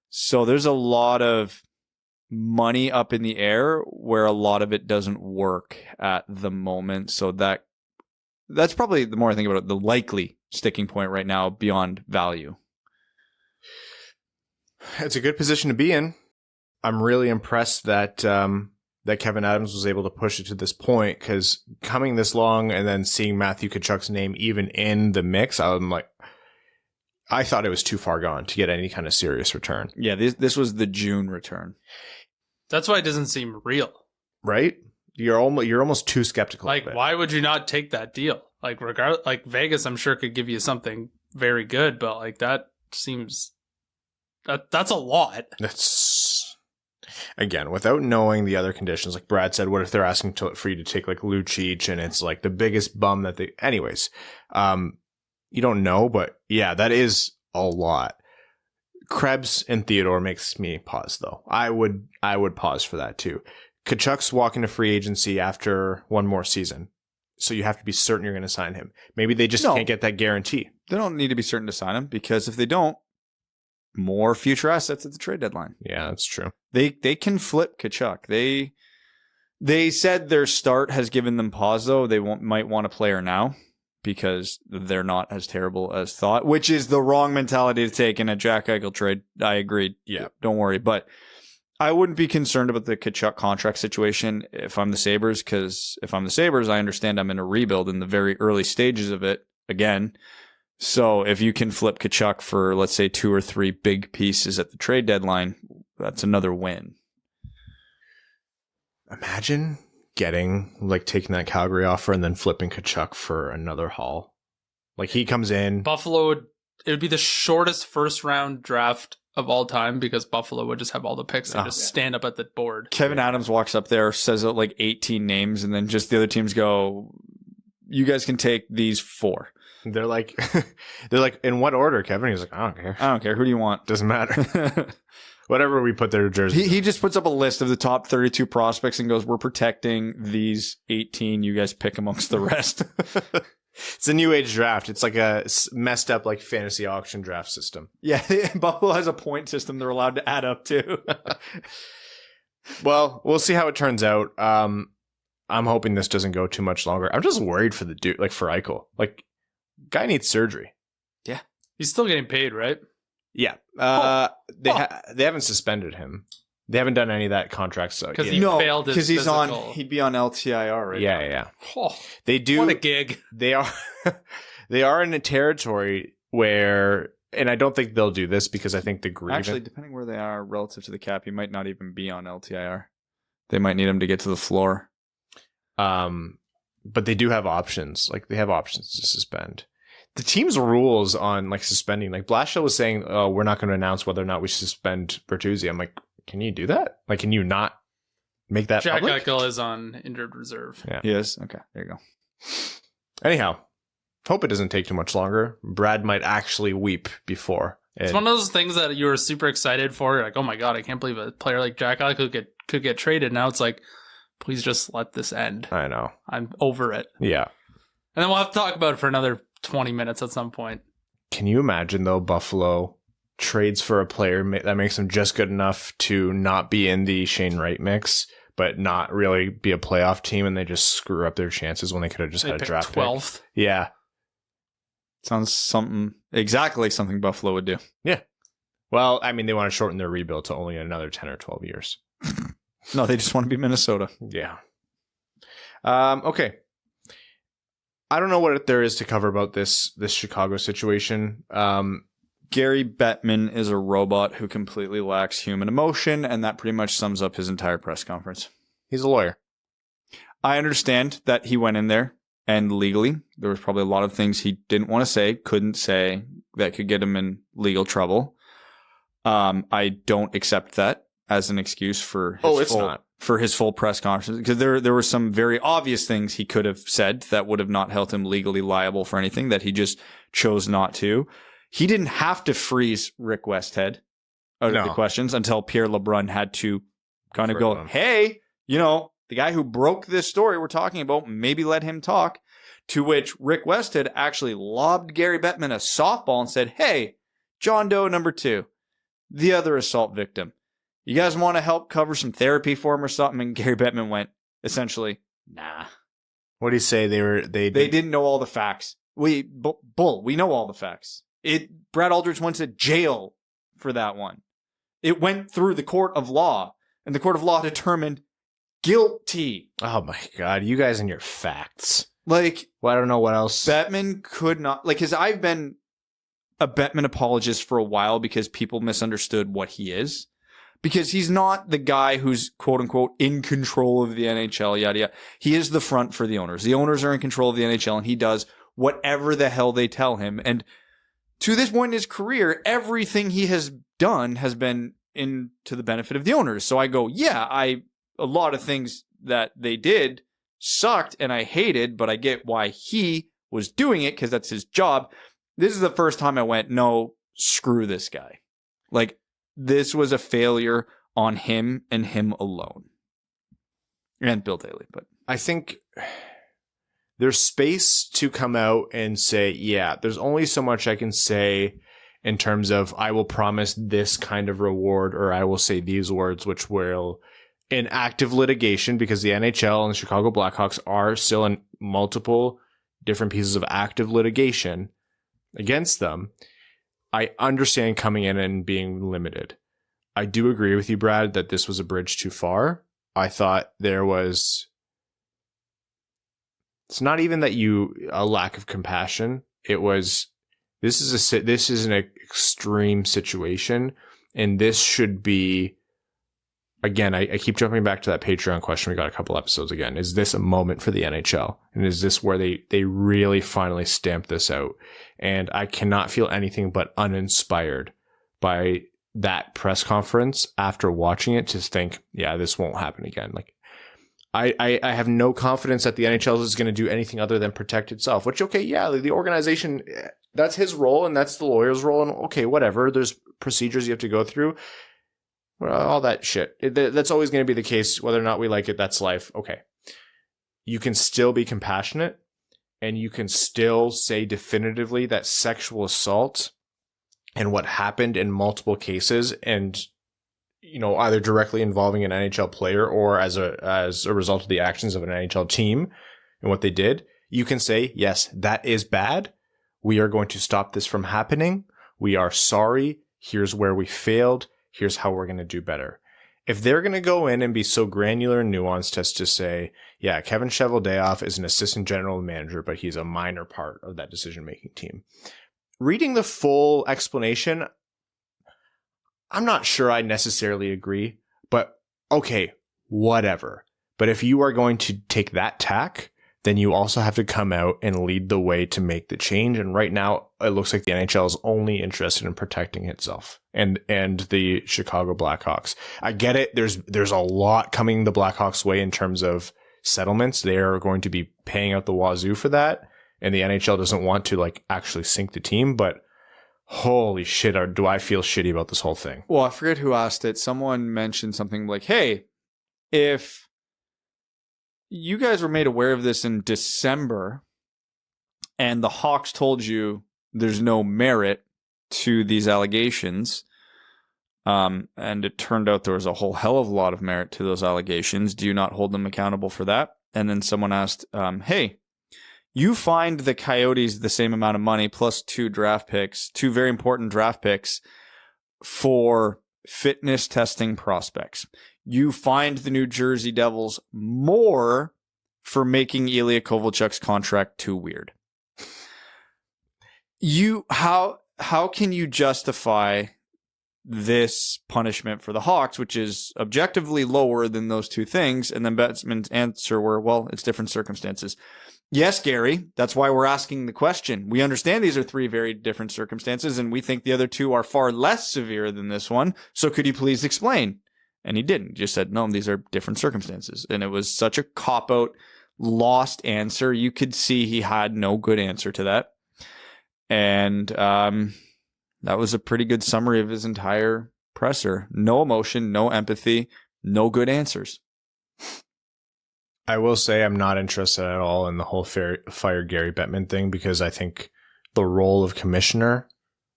So there's a lot of money up in the air where a lot of it doesn't work at the moment. So that's probably, the more I think about it, the likely sticking point right now beyond value. It's a good position to be in. I'm really impressed that that Kevin Adams was able to push it to this point, because coming this long and then seeing Matthew Tkachuk's name even in the mix, I'm like, I thought it was too far gone to get any kind of serious return. Yeah, this was the June return. That's why it doesn't seem real. Right? You're almost too skeptical. Like, of it. Why would you not take that deal? Like, like Vegas, I'm sure could give you something very good, but like that seems that's a lot. That's, again, without knowing the other conditions. Like Brad said, what if they're asking for you to take like Lucic and it's like the biggest bum that they. Anyways, you don't know, but yeah, that is a lot. Krebs and Theodore makes me pause though. I would pause for that too. Tkachuk's walking to free agency after one more season. So you have to be certain you're going to sign him. Maybe they just can't get that guarantee. They don't need to be certain to sign him, because if they don't, more future assets at the trade deadline. Yeah, that's true. They can flip Tkachuk. They said their start has given them pause, though. They might want a player now because they're not as terrible as thought, which is the wrong mentality to take in a Jack Eichel trade. I agree. Yeah, don't worry. But I wouldn't be concerned about the Tkachuk contract situation if I'm the Sabres, because if I'm the Sabres, I understand I'm in a rebuild in the very early stages of it again. So if you can flip Tkachuk for, let's say, 2 or 3 big pieces at the trade deadline, that's another win. Imagine taking that Calgary offer and then flipping Tkachuk for another haul. Like, he comes in. Buffalo it would be the shortest first round draft of all time because Buffalo would just have all the picks and just stand up at the board. Kevin Adams walks up there, says out like 18 names, and then just the other teams go, you guys can take these 4. They're like, in what order, Kevin? He's like, I don't care. Who do you want? Doesn't matter. Whatever we put their jerseys. He just puts up a list of the top 32 prospects and goes, we're protecting these 18. You guys pick amongst the rest. It's a new age draft. It's like a messed up like fantasy auction draft system. Yeah, Buffalo has a point system they're allowed to add up to. Well, we'll see how it turns out. I'm hoping this doesn't go too much longer. I'm just worried for the dude, like for Eichel. Like, guy needs surgery. Yeah. He's still getting paid, right? Yeah. They haven't suspended him. They haven't done any of that contract stuff. Because he failed his physical. He'd be on LTIR right now. Yeah. Oh, they do. What a gig. They are in a territory where, and I don't think they'll do this because I think the grievance. Actually, depending where they are relative to the cap, he might not even be on LTIR. They might need him to get to the floor. But they do have options. Like, they have options to suspend. The team's rules on like suspending, like Blashill was saying, oh, we're not going to announce whether or not we suspend Bertuzzi. I'm like, can you do that? Like, can you not make that Jack public? Eichel is on injured reserve. Yeah. He is? Okay, there you go. Anyhow, hope it doesn't take too much longer. Brad might actually weep before. It's one of those things that you were super excited for. You're like, oh my God, I can't believe a player like Jack Eichel could get traded. Now it's like, please just let this end. I know. I'm over it. Yeah. And then we'll have to talk about it for another 20 minutes at some point. Can you imagine, though, Buffalo trades for a player that makes them just good enough to not be in the Shane Wright mix, but not really be a playoff team, and they just screw up their chances when they could have just had a draft 12th. pick? Yeah. Sounds exactly something Buffalo would do. Yeah. Well, I mean, they want to shorten their rebuild to only another 10 or 12 years. No, they just want to be Minnesota. Yeah. Okay. I don't know what there is to cover about this Chicago situation. Gary Bettman is a robot who completely lacks human emotion, and that pretty much sums up his entire press conference. He's a lawyer. I understand that he went in there, and legally, there was probably a lot of things he didn't want to say, couldn't say, that could get him in legal trouble. I don't accept that as an excuse for his full press conference, because there were some very obvious things he could have said that would have not held him legally liable for anything that he just chose not to. He didn't have to freeze Rick Westhead out of the questions until Pierre LeBrun had to kind of go, hey, the guy who broke this story we're talking about, maybe let him talk. To which Rick Westhead actually lobbed Gary Bettman a softball and said, hey, John Doe number 2, the other assault victim, you guys want to help cover some therapy for him or something? And Gary Bettman went, essentially, nah. What did he say? They didn't know all the facts. We know all the facts. Brad Aldridge went to jail for that one. It went through the court of law, and the court of law determined guilty. Oh my God, you guys and your facts. Like, well, I don't know what else. Bettman could not, because I've been a Bettman apologist for a while because people misunderstood what he is. Because he's not the guy who's, quote unquote, in control of the NHL, yada, yada. He is the front for the owners. The owners are in control of the NHL, and he does whatever the hell they tell him. And to this point in his career, everything he has done has been to the benefit of the owners. So I go, yeah, a lot of things that they did sucked and I hated, but I get why he was doing it because that's his job. This is the first time I went, no, screw this guy. Like, this was a failure on him and him alone. And Bill Daly, but I think there's space to come out and say, yeah, there's only so much I can say in terms of I will promise this kind of reward, or I will say these words which will in active litigation because the NHL and the Chicago Blackhawks are still in multiple different pieces of active litigation against them. I understand coming in and being limited. I do agree with you, Brad, that this was a bridge too far. I thought it's not even that a lack of compassion. This is an extreme situation, and this should be, again, I keep jumping back to that Patreon question we got a couple episodes again. Is this a moment for the NHL? And is this where they really finally stamp this out? And I cannot feel anything but uninspired by that press conference after watching it to think, yeah, this won't happen again. Like, I have no confidence that the NHL is going to do anything other than protect itself, which, okay, yeah, the organization, that's his role and that's the lawyer's role. And okay, whatever. There's procedures you have to go through. Well, all that shit. That's always going to be the case. Whether or not we like it, that's life. Okay. You can still be compassionate and you can still say definitively that sexual assault and what happened in multiple cases and, either directly involving an NHL player or as a result of the actions of an NHL team and what they did, you can say, yes, that is bad. We are going to stop this from happening. We are sorry. Here's where we failed. Here's how we're going to do better. If they're going to go in and be so granular and nuanced as to say, yeah, Kevin Cheveldayoff is an assistant general manager, but he's a minor part of that decision-making team. Reading the full explanation, I'm not sure I necessarily agree, but okay, whatever. But if you are going to take that tack, then you also have to come out and lead the way to make the change. And right now, it looks like the NHL is only interested in protecting itself and the Chicago Blackhawks. I get it. There's a lot coming the Blackhawks' way in terms of settlements. They are going to be paying out the wazoo for that. And the NHL doesn't want to actually sink the team, but holy shit, do I feel shitty about this whole thing. Well, I forget who asked it. Someone mentioned something like, hey, if you guys were made aware of this in December and the Hawks told you there's no merit to these allegations, and it turned out there was a whole hell of a lot of merit to those allegations, do you not hold them accountable for that? And then someone asked, hey, you fined the Coyotes the same amount of money plus two very important draft picks for fitness testing prospects. You fined the New Jersey Devils more for making Ilya Kovalchuk's contract too weird. How can you justify this punishment for the Hawks, which is objectively lower than those two things? And then Betzman's answer were, well, it's different circumstances. Yes, Gary, that's why we're asking the question. We understand these are three very different circumstances, and we think the other two are far less severe than this one. So could you please explain? And he didn't. He just said, no, these are different circumstances. And it was such a cop-out, lost answer. You could see he had no good answer to that. And that was a pretty good summary of his entire presser. No emotion, no empathy, no good answers. I will say I'm not interested at all in the whole fire Gary Bettman thing because I think the role of commissioner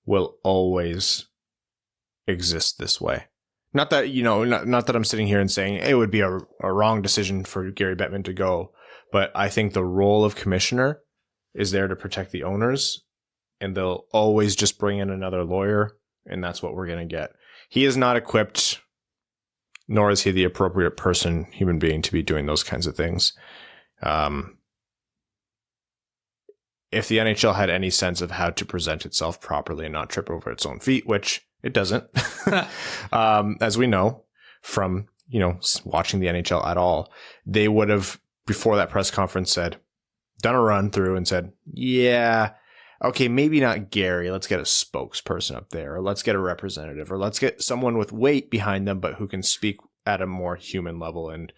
will always exist this way. Not that, not that I'm sitting here and saying it would be a wrong decision for Gary Bettman to go, but I think the role of commissioner is there to protect the owners, and they'll always just bring in another lawyer, and that's what we're going to get. He is not equipped, nor is he the appropriate human being to be doing those kinds of things. If the NHL had any sense of how to present itself properly and not trip over its own feet, which it doesn't, as we know from, watching the NHL at all, they would have, before that press conference, done a run through and said, yeah, okay, maybe not Gary. Let's get a spokesperson up there, or let's get a representative, or let's get someone with weight behind them, but who can speak at a more human level and,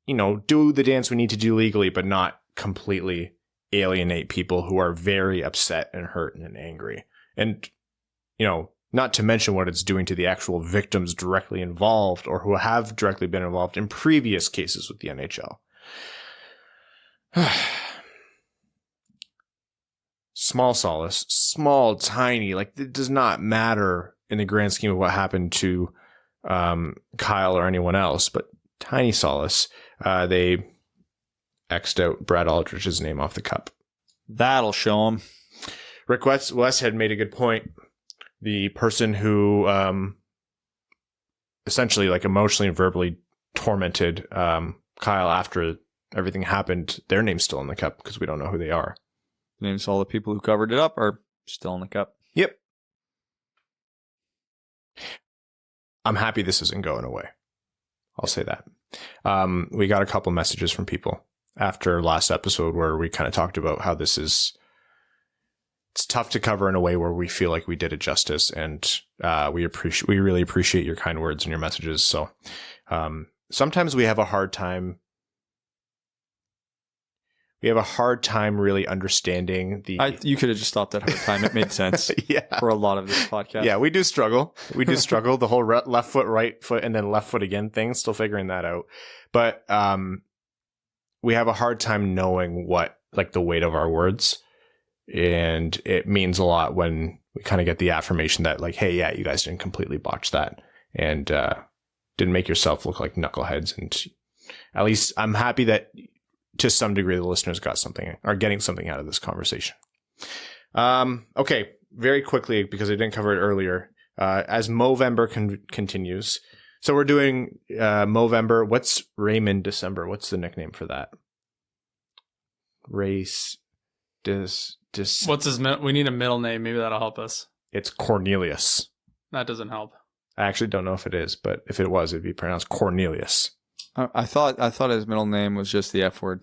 do the dance we need to do legally, but not completely alienate people who are very upset and hurt and angry. And, not to mention what it's doing to the actual victims directly involved or who have directly been involved in previous cases with the NHL. Small solace, tiny, it does not matter in the grand scheme of what happened to Kyle or anyone else, but tiny solace, they X'd out Brad Aldrich's name off the cup. That'll show him. Rick Westhead made a good point. The person who essentially like emotionally and verbally tormented Kyle after everything happened, their name's still in the cup because we don't know who they are. Names all the people who covered it up are still in the cup. Yep. I'm happy this isn't going away. I'll say that. We got a couple messages from people after last episode where we kind of talked about how it's tough to cover in a way where we feel like we did it justice, and we really appreciate your kind words and your messages. So sometimes we have a hard time. We have a hard time really understanding you could have just stopped at hard time. It made sense. Yeah. For a lot of this podcast. Yeah, we do struggle. The whole left foot, right foot, and then left foot again thing. Still figuring that out. But we have a hard time knowing what, like, the weight of our words. And it means a lot when we kind of get the affirmation that, like, hey, yeah, you guys didn't completely botch that. And didn't make yourself look like knuckleheads. And at least I'm happy that to some degree the listeners got something, are getting something out of this conversation. Okay, very quickly, because I didn't cover it earlier, as MO-vember continues. So we're doing MO-vember. What's Raymond December? What's the nickname for that? What's his we need a middle name. Maybe that'll help us. It's Cornelius. That doesn't help. I actually don't know if it is, but if it was, it'd be pronounced Cornelius. I thought his middle name was just the F word.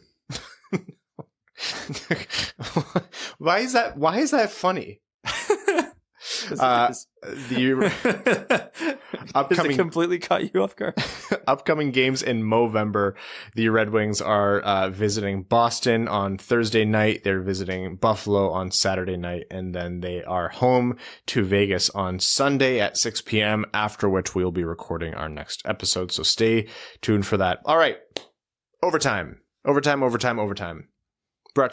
Why is that funny? The upcoming completely caught you off guard. Upcoming games in MO-vember. The Red Wings are visiting Boston on Thursday night. They're visiting Buffalo on Saturday night, and then they are home to Vegas on Sunday at 6 p.m. After which we'll be recording our next episode. So stay tuned for that. All right, overtime. Brought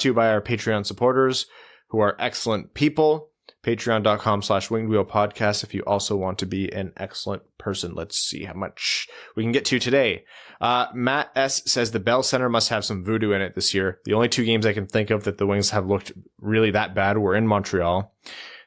to you by our Patreon supporters, who are excellent people. Patreon.com/wingedwheelpodcast if you also want to be an excellent person. Let's see how much we can get to today. Matt S. says the Bell Center must have some voodoo in it this year. The only two games I can think of that the Wings have looked really that bad were in Montreal.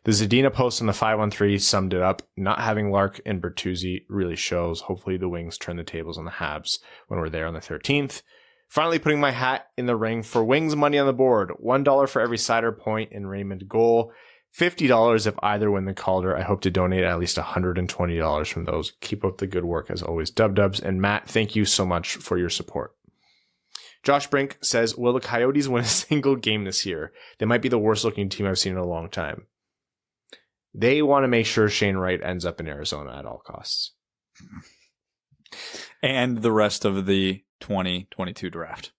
The Zadina post on the 513 summed it up. Not having Larkin Bertuzzi really shows. Hopefully the Wings turn the tables on the Habs when we're there on the 13th. Finally putting my hat in the ring for Wings money on the board. $1 for every Seider point and Raymond goal. $50 if either win the Calder. I hope to donate at least $120 from those. Keep up the good work as always. Dubs. And Matt, thank you so much for your support. Josh Brink says, will the Coyotes win a single game this year? They might be the worst looking team I've seen in a long time. They want to make sure Shane Wright ends up in Arizona at all costs. And the rest of the 2022 draft.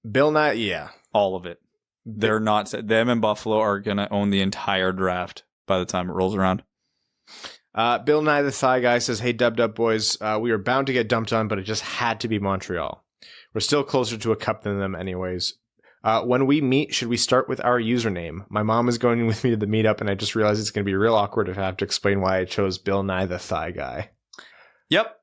Bill Nye, yeah. All of it. They're not. Them and Buffalo are going to own the entire draft by the time it rolls around. Bill Nye, the Thigh Guy, says, hey, Dub boys, we are bound to get dumped on, but it just had to be Montreal. We're still closer to a cup than them anyways. When we meet, should we start with our username? My mom is going with me to the meetup, and I just realized it's going to be real awkward if I have to explain why I chose Bill Nye, the Thigh Guy. Yep.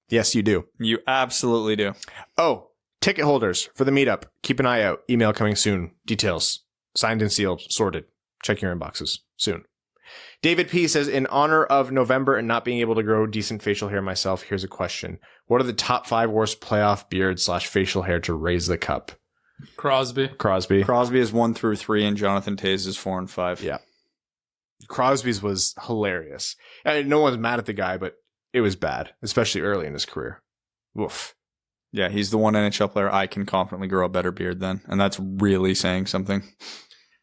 Yes, you do. You absolutely do. Oh, ticket holders for the meetup. Keep an eye out. Email coming soon. Details. Signed and sealed. Sorted. Check your inboxes soon. David P. says, in honor of November and not being able to grow decent facial hair myself, here's a question. What are the top 5 worst playoff beard/facial hair to raise the cup? Crosby is 1 through 3, and Jonathan Toews is 4 and 5. Yeah. Crosby's was hilarious. No one's mad at the guy, but it was bad, especially early in his career. Woof. Yeah, he's the one NHL player I can confidently grow a better beard than, and that's really saying something.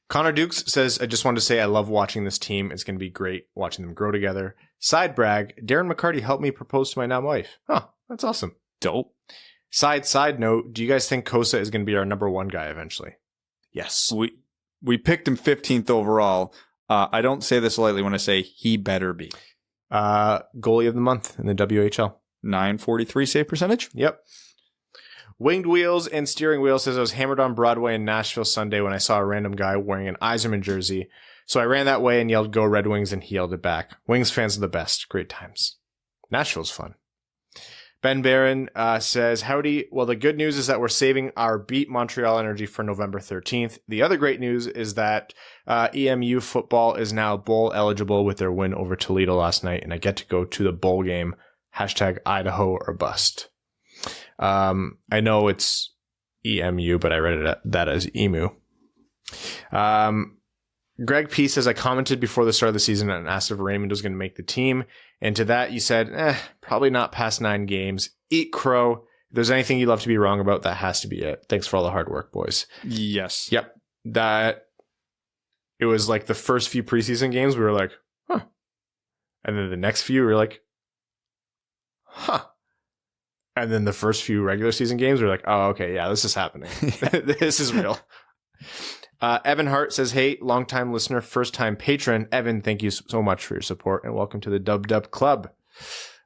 Connor Dukes says, I just wanted to say I love watching this team. It's going to be great watching them grow together. Side brag, Darren McCarty helped me propose to my now wife. Huh, that's awesome. Dope. Side note, do you guys think Kosa is going to be our number 1 guy eventually? Yes. We picked him 15th overall. I don't say this lightly when I say he better be. Goalie of the month in the WHL. .943 save percentage? Yep. Winged Wheels and Steering Wheel says I was hammered on Broadway in Nashville Sunday when I saw a random guy wearing an Yzerman jersey. So I ran that way and yelled, go Red Wings, and he yelled it back. Wings fans are the best. Great times. Nashville's fun. Ben Barron says, howdy. Well, the good news is that we're saving our Beat Montreal energy for November 13th. The other great news is that EMU football is now bowl eligible with their win over Toledo last night, and I get to go to the bowl game. Hashtag Idaho or bust. I know it's EMU, but I read that as EMU. Greg P says, I commented before the start of the season and asked if Raymond was going to make the team. And to that, you said, probably not past 9 games. Eat crow. If there's anything you'd love to be wrong about, that has to be it. Thanks for all the hard work, boys. Yes. Yep. It was like the first few preseason games, we were like, huh. And then the next few, we were like, huh. And then the first few regular season games, we were like, oh, okay, yeah, this is happening. This is real. Evan Hart says, hey, longtime listener, first time patron. Evan, thank you so much for your support and welcome to the Dub Dub Club.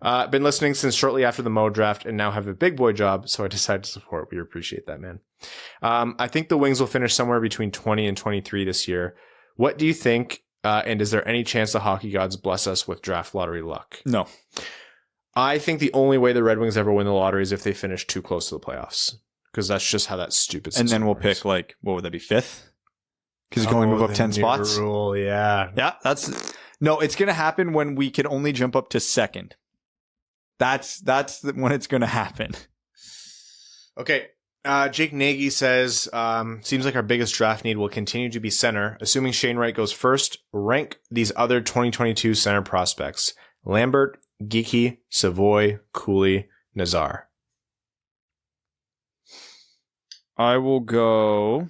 Been listening since shortly after the Mo draft and now have a big boy job, so I decided to support. We appreciate that, man. I think the Wings will finish somewhere between 20 and 23 this year. What do you think? And is there any chance the hockey gods bless us with draft lottery luck? No. I think the only way the Red Wings ever win the lottery is if they finish too close to the playoffs, because that's just how that stupid system And then we'll works. pick, like, what would that be, 5th? Because you can only move up 10 spots. Rule, yeah. Yeah, no, it's going to happen when we can only jump up to 2nd. That's when it's going to happen. Okay. Jake Nagy says, seems like our biggest draft need will continue to be center. Assuming Shane Wright goes first, rank these other 2022 center prospects. Lambert, Geeky, Savoy, Cooley, Nazar. I will go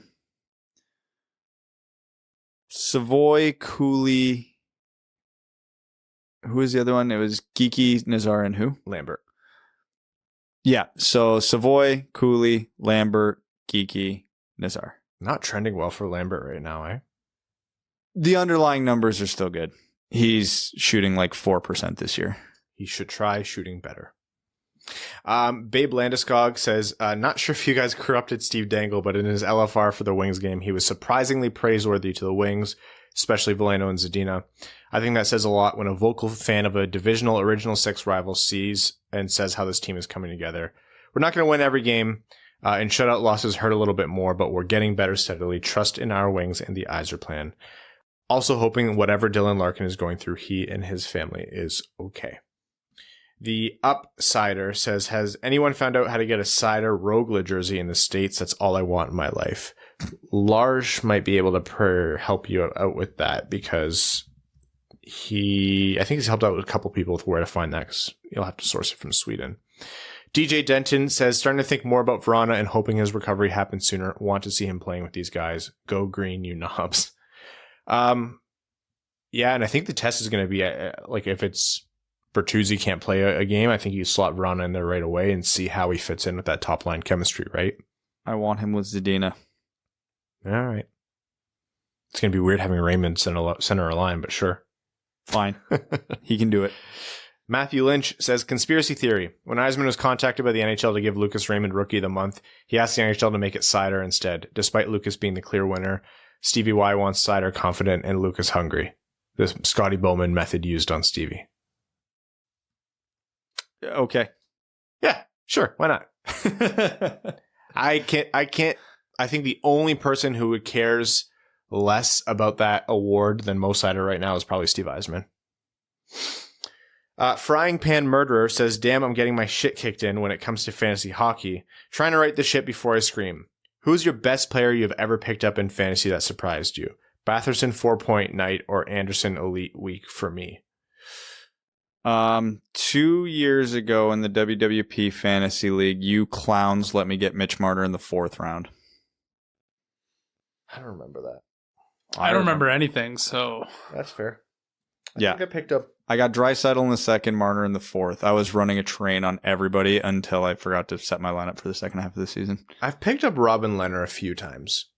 Savoy, Cooley. Who was the other one? It was Geeky, Nazar, and who? Lambert. Yeah, so Savoy, Cooley, Lambert, Geeky, Nazar. Not trending well for Lambert right now, eh? The underlying numbers are still good. He's shooting like 4% this year. He should try shooting better. Babe Landeskog says, not sure if you guys corrupted Steve Dangle, but in his LFR for the Wings game, he was surprisingly praiseworthy to the Wings, especially Veleno and Zadina. I think that says a lot when a vocal fan of a divisional Original Six rival sees and says how this team is coming together. We're not going to win every game, and shutout losses hurt a little bit more, but we're getting better steadily. Trust in our Wings and the Yzer plan. Also hoping whatever Dylan Larkin is going through, he and his family is okay. The Upsider says, has anyone found out how to get a Seider Rogla jersey in the States? That's all I want in my life. Large might be able to help you out with that, because I think he's helped out with a couple people with where to find that, because you'll have to source it from Sweden. DJ Denton says, starting to think more about Verana and hoping his recovery happens sooner. Want to see him playing with these guys. Go green, you knobs. Yeah, and I think the test is going to be like if it's Bertuzzi can't play a game, I think you slot Verana in there right away and see how he fits in with that top line chemistry, right? I want him with Zadina. All right. It's going to be weird having Raymond center a line, but sure. Fine. He can do it. Matthew Lynch says, conspiracy theory. When Eisman was contacted by the NHL to give Lucas Raymond Rookie of the Month, he asked the NHL to make it Seider instead. Despite Lucas being the clear winner, Stevie Y wants Seider confident and Lucas hungry. The Scotty Bowman method used on Stevie. Okay. Yeah, sure. Why not? I think the only person who cares less about that award than Mo Seider right now is probably Steve Eisman. Frying Pan Murderer says, damn, I'm getting my shit kicked in when it comes to fantasy hockey. Trying to write the shit before I scream. Who's your best player you've ever picked up in fantasy that surprised you? Batherson 4-point night or Anderson elite week for me? 2 years ago in the WWP Fantasy League, you clowns let me get Mitch Marner in the 4th round. I don't remember that. I don't remember anything, so... That's fair. I think I picked up... I got Draisaitl in the 2nd, Marner in the 4th. I was running a train on everybody until I forgot to set my lineup for the second half of the season. I've picked up Robin Lehner a few times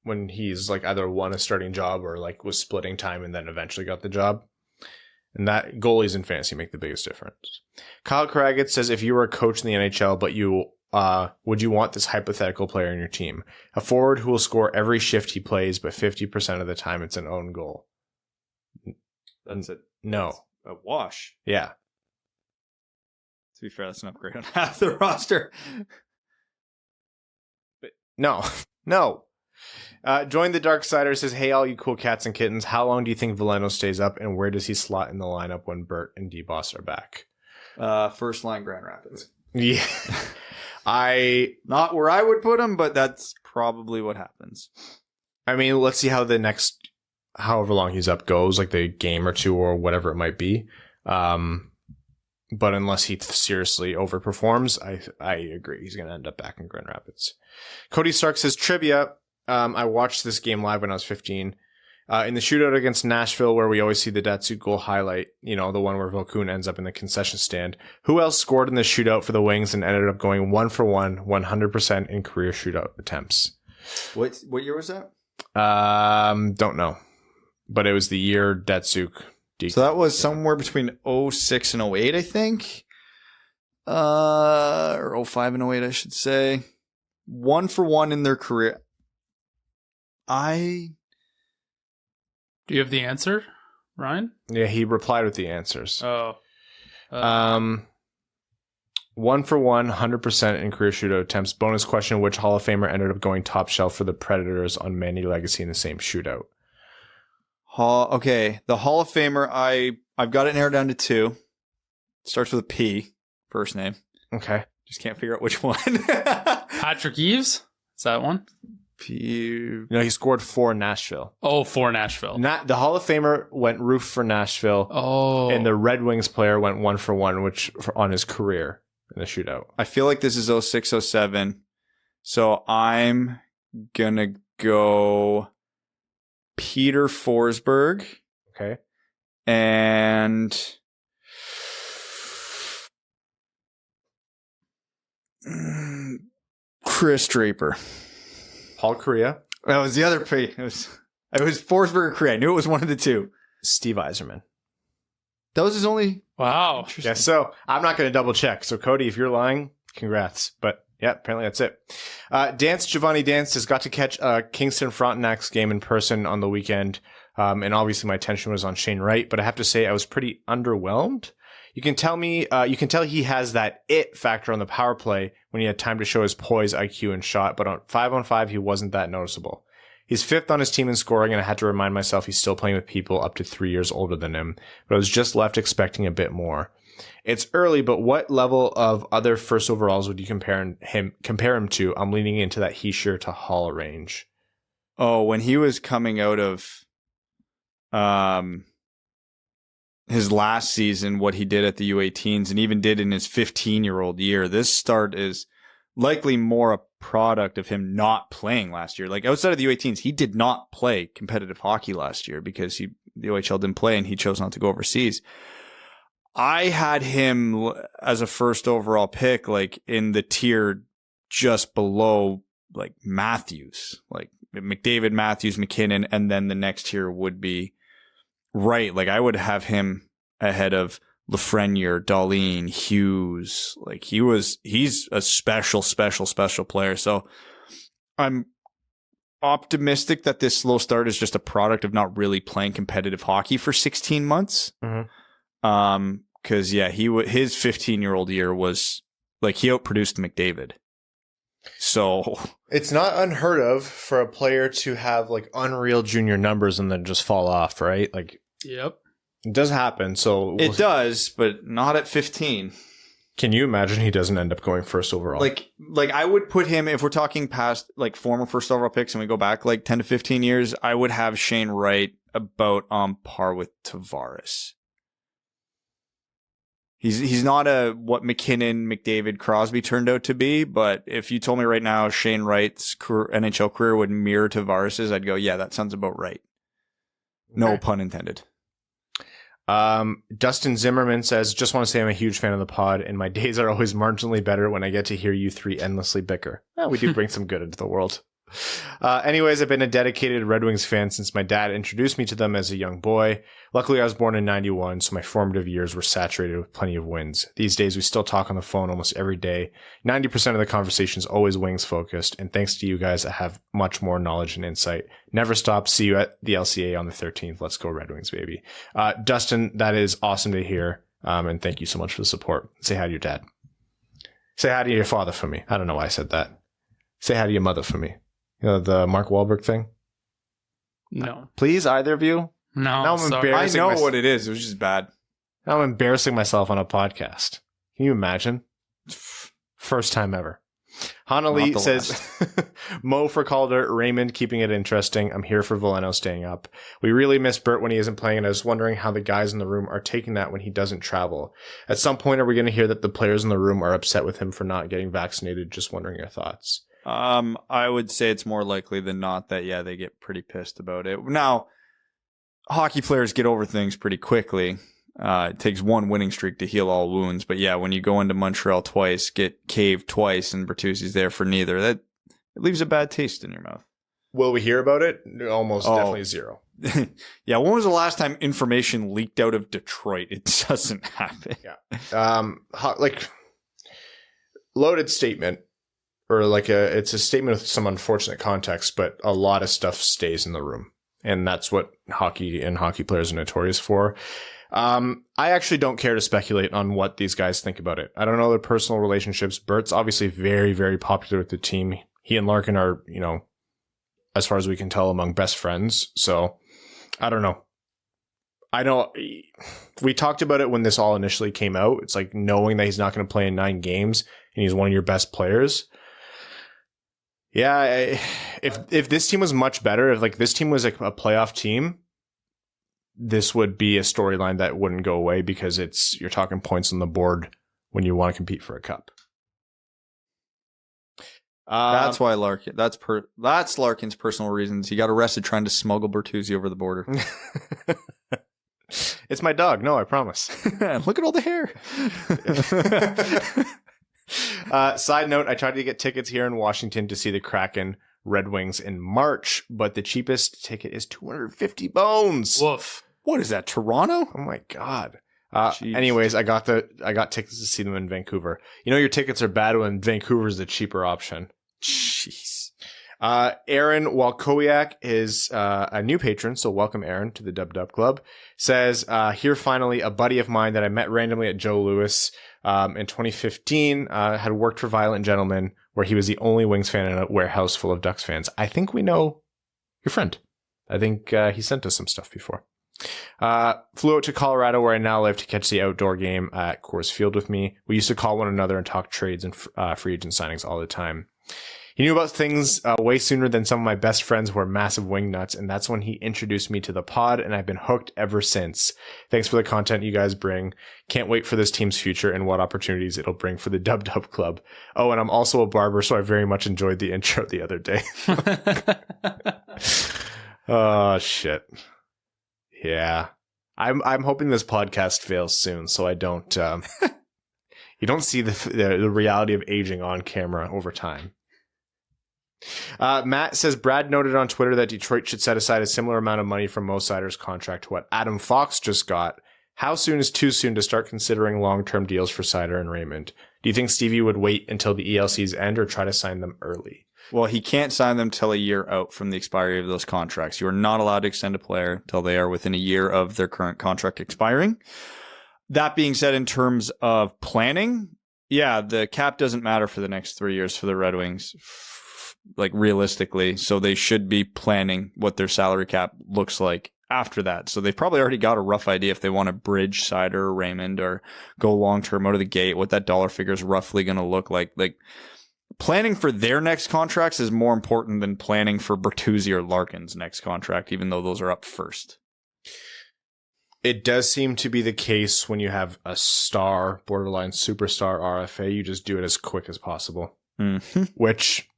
when he's like either won a starting job or like was splitting time and then eventually got the job. And that goalies in fantasy make the biggest difference. Kyle Kraggett says, if you were a coach in the NHL, but you would you want this hypothetical player in your team? A forward who will score every shift he plays, but 50% of the time it's an own goal. That's it. No. That's a wash. Yeah. To be fair, that's an upgrade on half the roster. But no. Join the Dark Sider says, hey, all you cool cats and kittens. How long do you think Veleno stays up, and where does he slot in the lineup when Bert and D-Boss are back? First line Grand Rapids. Yeah. Not where I would put him, but that's probably what happens. I mean, let's see how the next, however long he's up goes, like the game or two or whatever it might be. But unless he seriously overperforms, I agree. He's going to end up back in Grand Rapids. Cody Stark says, trivia. I watched this game live when I was 15. In the shootout against Nashville, where we always see the Datsuk goal highlight, the one where Volkun ends up in the concession stand. Who else scored in the shootout for the Wings and ended up going 1-for-1, 100% in career shootout attempts? What year was that? Don't know. But it was the year Datsuk. So that was somewhere between 06 and 08, I think. Or 05 and 08, I should say. 1-for-1 in their career. Do you have the answer, Ryan? Yeah, he replied with the answers. 1-for-1, 100% in career shootout attempts. Bonus question, which Hall of Famer ended up going top shelf for the Predators on Manny Legacy in the same shootout? Okay, the Hall of Famer, I've got it narrowed down to 2. Starts with a P, first name. Okay. Just can't figure out which one. Patrick Eves? Is that one? No, he scored for Nashville. Oh, for Nashville. The Hall of Famer went roof for Nashville. Oh. And the Red Wings player went 1-for-1, on his career in the shootout. I feel like this is 06, 07. So I'm going to go Peter Forsberg. Okay. And Chris Draper. Paul Kariya. That was the other P. It was Forsberg or Kariya. I knew it was one of the two. Steve Yzerman. That was his only. Wow. Yeah, so I'm not going to double check. So Cody, if you're lying, congrats. But yeah, apparently that's it. Giovanni Dance has got to catch a Kingston Frontenac's game in person on the weekend. And obviously my attention was on Shane Wright, but I have to say I was pretty underwhelmed. You can tell he has that it factor on the power play when he had time to show his poise, IQ, and shot, but on 5-on-5, he wasn't that noticeable. He's 5th on his team in scoring, and I had to remind myself he's still playing with people up to 3 years older than him, but I was just left expecting a bit more. It's early, but what level of other first overalls would you compare him to? I'm leaning into that Heischer to Hall range. Oh, when he was coming out of his last season, what he did at the U18s and even did in his 15-year-old year, this start is likely more a product of him not playing last year. Like outside of the U18s, he did not play competitive hockey last year because the OHL didn't play and he chose not to go overseas. I had him as a first overall pick, like in the tier just below like Matthews, like McDavid, Matthews, McKinnon, and then the next tier would be Wright. Like I would have him ahead of Lafreniere, Dahlin, Hughes. Like he's a special player. So I'm optimistic that this slow start is just a product of not really playing competitive hockey for 16 months. Mm-hmm. Cause yeah, his 15-year-old year was like he outproduced McDavid. So it's not unheard of for a player to have like unreal junior numbers and then just fall off, right? Like, yep, it does happen. So it does, but not at 15. Can you imagine he doesn't end up going first overall? Like I would put him, if we're talking past like former first overall picks and we go back like 10 to 15 years, I would have Shane Wright about on par with Tavares. He's not what McKinnon, McDavid, Crosby turned out to be, but if you told me right now Shane Wright's NHL career would mirror Tavares's, I'd go, yeah, that sounds about right. No pun intended. Dustin Zimmerman says, just want to say I'm a huge fan of the pod, and my days are always marginally better when I get to hear you three endlessly bicker. Well, we do bring some good into the world. Anyways, I've been a dedicated Red Wings fan since my dad introduced me to them as a young boy. Luckily, I was born in 91, so my formative years were saturated with plenty of wins. These days, we still talk on the phone almost every day. 90% of the conversation is always Wings focused, and thanks to you guys, I have much more knowledge and insight. Never stop. See you at the LCA on the 13th. Let's go Red Wings, baby. Dustin, that is awesome to hear. And thank you so much for the support. Say hi to your dad. Say hi to your father for me. I don't know why I said that. Say hi to your mother for me. You know, the Mark Wahlberg thing? No. Please, either of you? No, now I'm embarrassing I know what it is. It was just bad. Now I'm embarrassing myself on a podcast. Can you imagine? First time ever. Hanali says, Mo for Calder, Raymond keeping it interesting. I'm here for Veleno staying up. We really miss Bert when he isn't playing, and I was wondering how the guys in the room are taking that when he doesn't travel. At some point, are we going to hear that the players in the room are upset with him for not getting vaccinated? Just wondering your thoughts. I would say it's more likely than not that, yeah, they get pretty pissed about it. Now, hockey players get over things pretty quickly. It takes one winning streak to heal all wounds. But yeah, when you go into Montreal twice, get caved twice, and Bertuzzi's there for neither, that it leaves a bad taste in your mouth. Will we hear about it? Almost definitely zero. Yeah, when was the last time information leaked out of Detroit? It doesn't happen. Yeah. Like, loaded statement, or like it's a statement with some unfortunate context, but a lot of stuff stays in the room. And that's what hockey and hockey players are notorious for. I actually don't care to speculate on what these guys think about it. I don't know their personal relationships. Bert's obviously very, very popular with the team. He and Larkin are, you know, as far as we can tell, among best friends. So I don't know. I know we talked about it when this all initially came out. It's like knowing that he's not going to play in 9 games and he's one of your best players. Yeah. If this team was much better, if like this team was like a playoff team, this would be a storyline that wouldn't go away because you're talking points on the board when you want to compete for a cup. That's why Larkin. That's Larkin's personal reasons. He got arrested trying to smuggle Bertuzzi over the border. It's my dog. No, I promise. Look at all the hair. Side note: I tried to get tickets here in Washington to see the Kraken Red Wings in March, but the cheapest ticket is 250 bones. Woof. What is that, Toronto? Oh my god. Anyways, I got tickets to see them in Vancouver. You know your tickets are bad when Vancouver is the cheaper option. Jeez. Aaron Walkowiak is a new patron, so welcome Aaron to the Dub Dub Club. Says, here finally a buddy of mine that I met randomly at Joe Louis in 2015 had worked for Violent Gentlemen, where he was the only Wings fan in a warehouse full of Ducks fans. I think we know your friend. I think he sent us some stuff before. Flew out to Colorado, where I now live, to catch the outdoor game at Coors Field with me. We used to call one another and talk trades and free agent signings all the time. He knew about things way sooner than some of my best friends who are massive wing nuts, and that's when he introduced me to the pod, and I've been hooked ever since. Thanks for the content you guys bring. Can't wait for this team's future and what opportunities it'll bring for the Dub Dub Club. Oh, and I'm also a barber, so I very much enjoyed the intro the other day. Oh, shit. Yeah. I'm hoping this podcast fails soon, so I don't you don't see the reality of aging on camera over time. Matt says Brad noted on Twitter that Detroit should set aside a similar amount of money from Mo Seider's contract to what Adam Fox just got. How soon is too soon to start considering long-term deals for Seider and Raymond? Do you think Stevie would wait until the ELCs end or try to sign them early? Well, he can't sign them till a year out from the expiry of those contracts. You are not allowed to extend a player till they are within a year of their current contract expiring. That being said, in terms of planning, yeah, the cap doesn't matter for the next 3 years for the Red Wings, like realistically. So they should be planning what their salary cap looks like after that. So they've probably already got a rough idea if they want to bridge Seider or Raymond or go long-term out of the gate, what that dollar figure is roughly going to look like. Like, planning for their next contracts is more important than planning for Bertuzzi or Larkin's next contract, even though those are up first. It does seem to be the case when you have a star, borderline superstar RFA. You just do it as quick as possible. Mm-hmm. Which,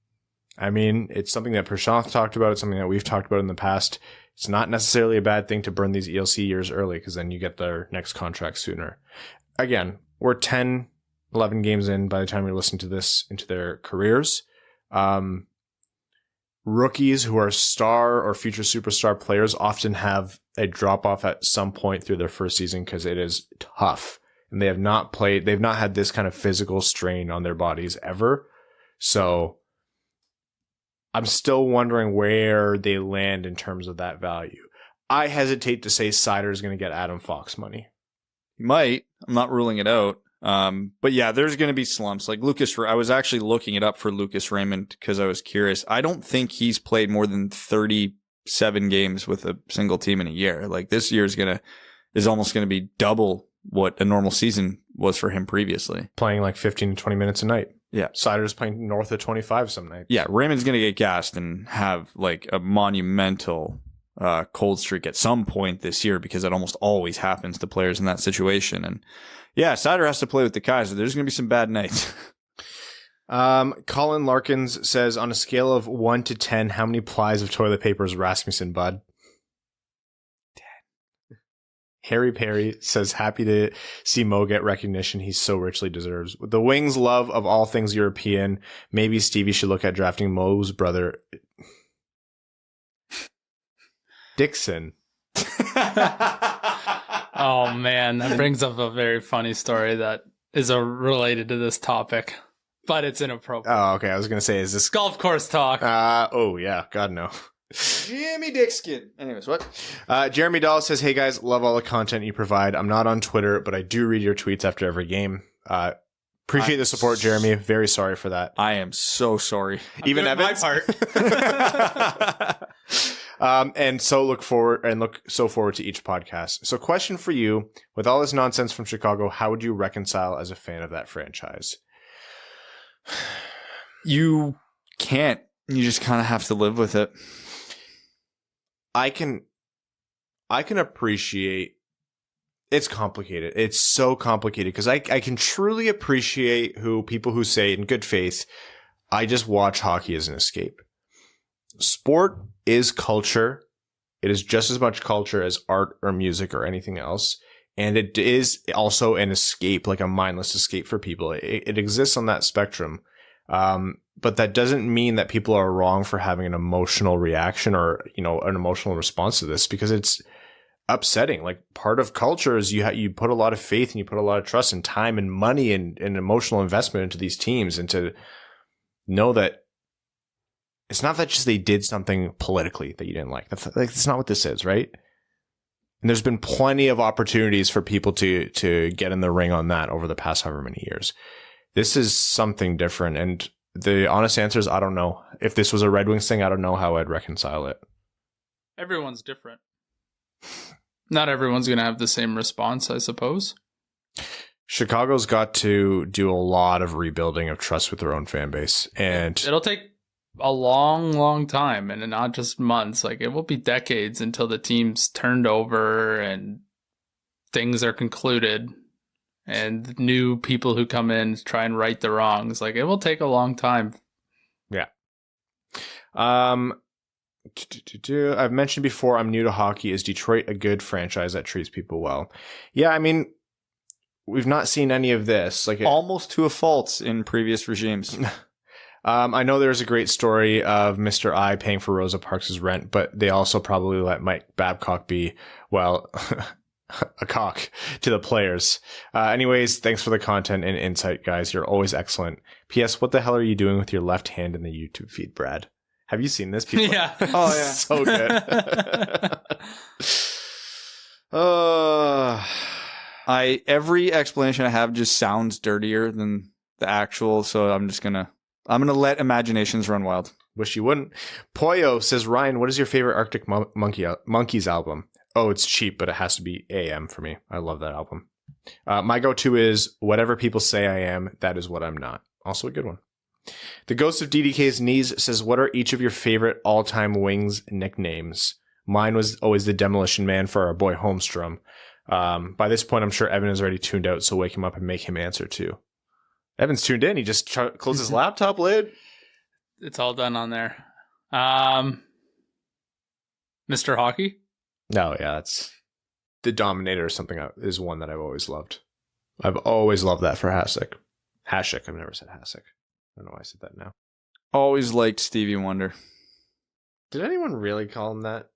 I mean, it's something that Prashanth talked about. It's something that we've talked about in the past. It's not necessarily a bad thing to burn these ELC years early because then you get their next contract sooner. Again, we're 10, 11 games in by the time you're listening to this into their careers. Rookies who are star or future superstar players often have a drop off at some point through their first season because it is tough and they've not had this kind of physical strain on their bodies ever. So I'm still wondering where they land in terms of that value. I hesitate to say Seider is going to get Adam Fox money. He might. I'm not ruling it out. But yeah, there's going to be slumps. Like I was actually looking it up for Lucas Raymond because I was curious. I don't think he's played more than 37 games with a single team in a year. Like this year is almost going to be double what a normal season was for him previously. Playing like 15 to 20 minutes a night. Yeah. Seider's playing north of 25 some nights. Yeah, Raymond's going to get gassed and have like a monumental cold streak at some point this year because it almost always happens to players in that situation. And yeah, Seider has to play with the Kaiser. There's going to be some bad nights. Colin Larkins says, on a scale of 1 to 10, how many plies of toilet paper is Rasmussen, bud? 10. Harry Perry says, happy to see Mo get recognition he so richly deserves. With the Wings' love of all things European, maybe Stevie should look at drafting Mo's brother Dixon. Oh man, that brings up a very funny story that is related to this topic, but it's inappropriate. Oh, okay. I was gonna say, is this golf course talk? Oh yeah, God no. Jimmy Dickskin. Anyways, what? Jeremy Dahl says, hey guys, love all the content you provide. I'm not on Twitter, but I do read your tweets after every game. Appreciate the support, Jeremy. Very sorry for that. I am so sorry. Even Evans? My part. And so look forward to each podcast. So question for you, with all this nonsense from Chicago, how would you reconcile as a fan of that franchise? You can't. You just kind of have to live with it. I can appreciate it's complicated. It's so complicated because I can truly appreciate people who say in good faith, I just watch hockey as an escape. Sport is culture. It is just as much culture as art or music or anything else. And it is also an escape, like a mindless escape for people. It exists on that spectrum. But that doesn't mean that people are wrong for having an emotional reaction or, an emotional response to this, because it's upsetting. Like, part of culture is you put a lot of faith and you put a lot of trust and time and money and emotional investment into these teams, and to know that it's not that just they did something politically that you didn't like. That's not what this is, right? And there's been plenty of opportunities for people to get in the ring on that over the past however many years. This is something different. And the honest answer is, I don't know. If this was a Red Wings thing, I don't know how I'd reconcile it. Everyone's different. Not everyone's going to have the same response, I suppose. Chicago's got to do a lot of rebuilding of trust with their own fan base. And it'll take a long, long time, and not just months. Like, it will be decades until the team's turned over and things are concluded and new people who come in try and right the wrongs. Like, it will take a long time. Yeah. I've mentioned before, I'm new to hockey. Is Detroit a good franchise that treats people well? Yeah, I mean, we've not seen any of this. Like, almost to a fault in previous regimes. I know there's a great story of Mr. I paying for Rosa Parks' rent, but they also probably let Mike Babcock be, well, a cock to the players. Anyways, thanks for the content and insight, guys. You're always excellent. P.S. What the hell are you doing with your left hand in the YouTube feed, Brad? Have you seen this? People? Yeah. Oh, yeah. So good. Every explanation I have just sounds dirtier than the actual, so I'm gonna let imaginations run wild. Wish you wouldn't. Poyo says, Ryan, what is your favorite Arctic Monkeys album? Oh, it's cheap, but it has to be AM for me. I love that album. My go-to is Whatever People Say I Am, That Is What I'm Not. Also a good one. The Ghost of DDK's Knees says, what are each of your favorite all-time Wings nicknames? Mine was always the Demolition Man for our boy Holmstrom. By this point, I'm sure Evan is already tuned out, so wake him up and make him answer too. Evan's tuned in. He just closed his laptop lid. It's all done on there. Mr. Hockey? No, yeah, that's the Dominator or something is one that I've always loved. I've always loved that for Hasek. Hasek. I've never said Hasek. I don't know why I said that now. Always liked Stevie Wonder. Did anyone really call him that?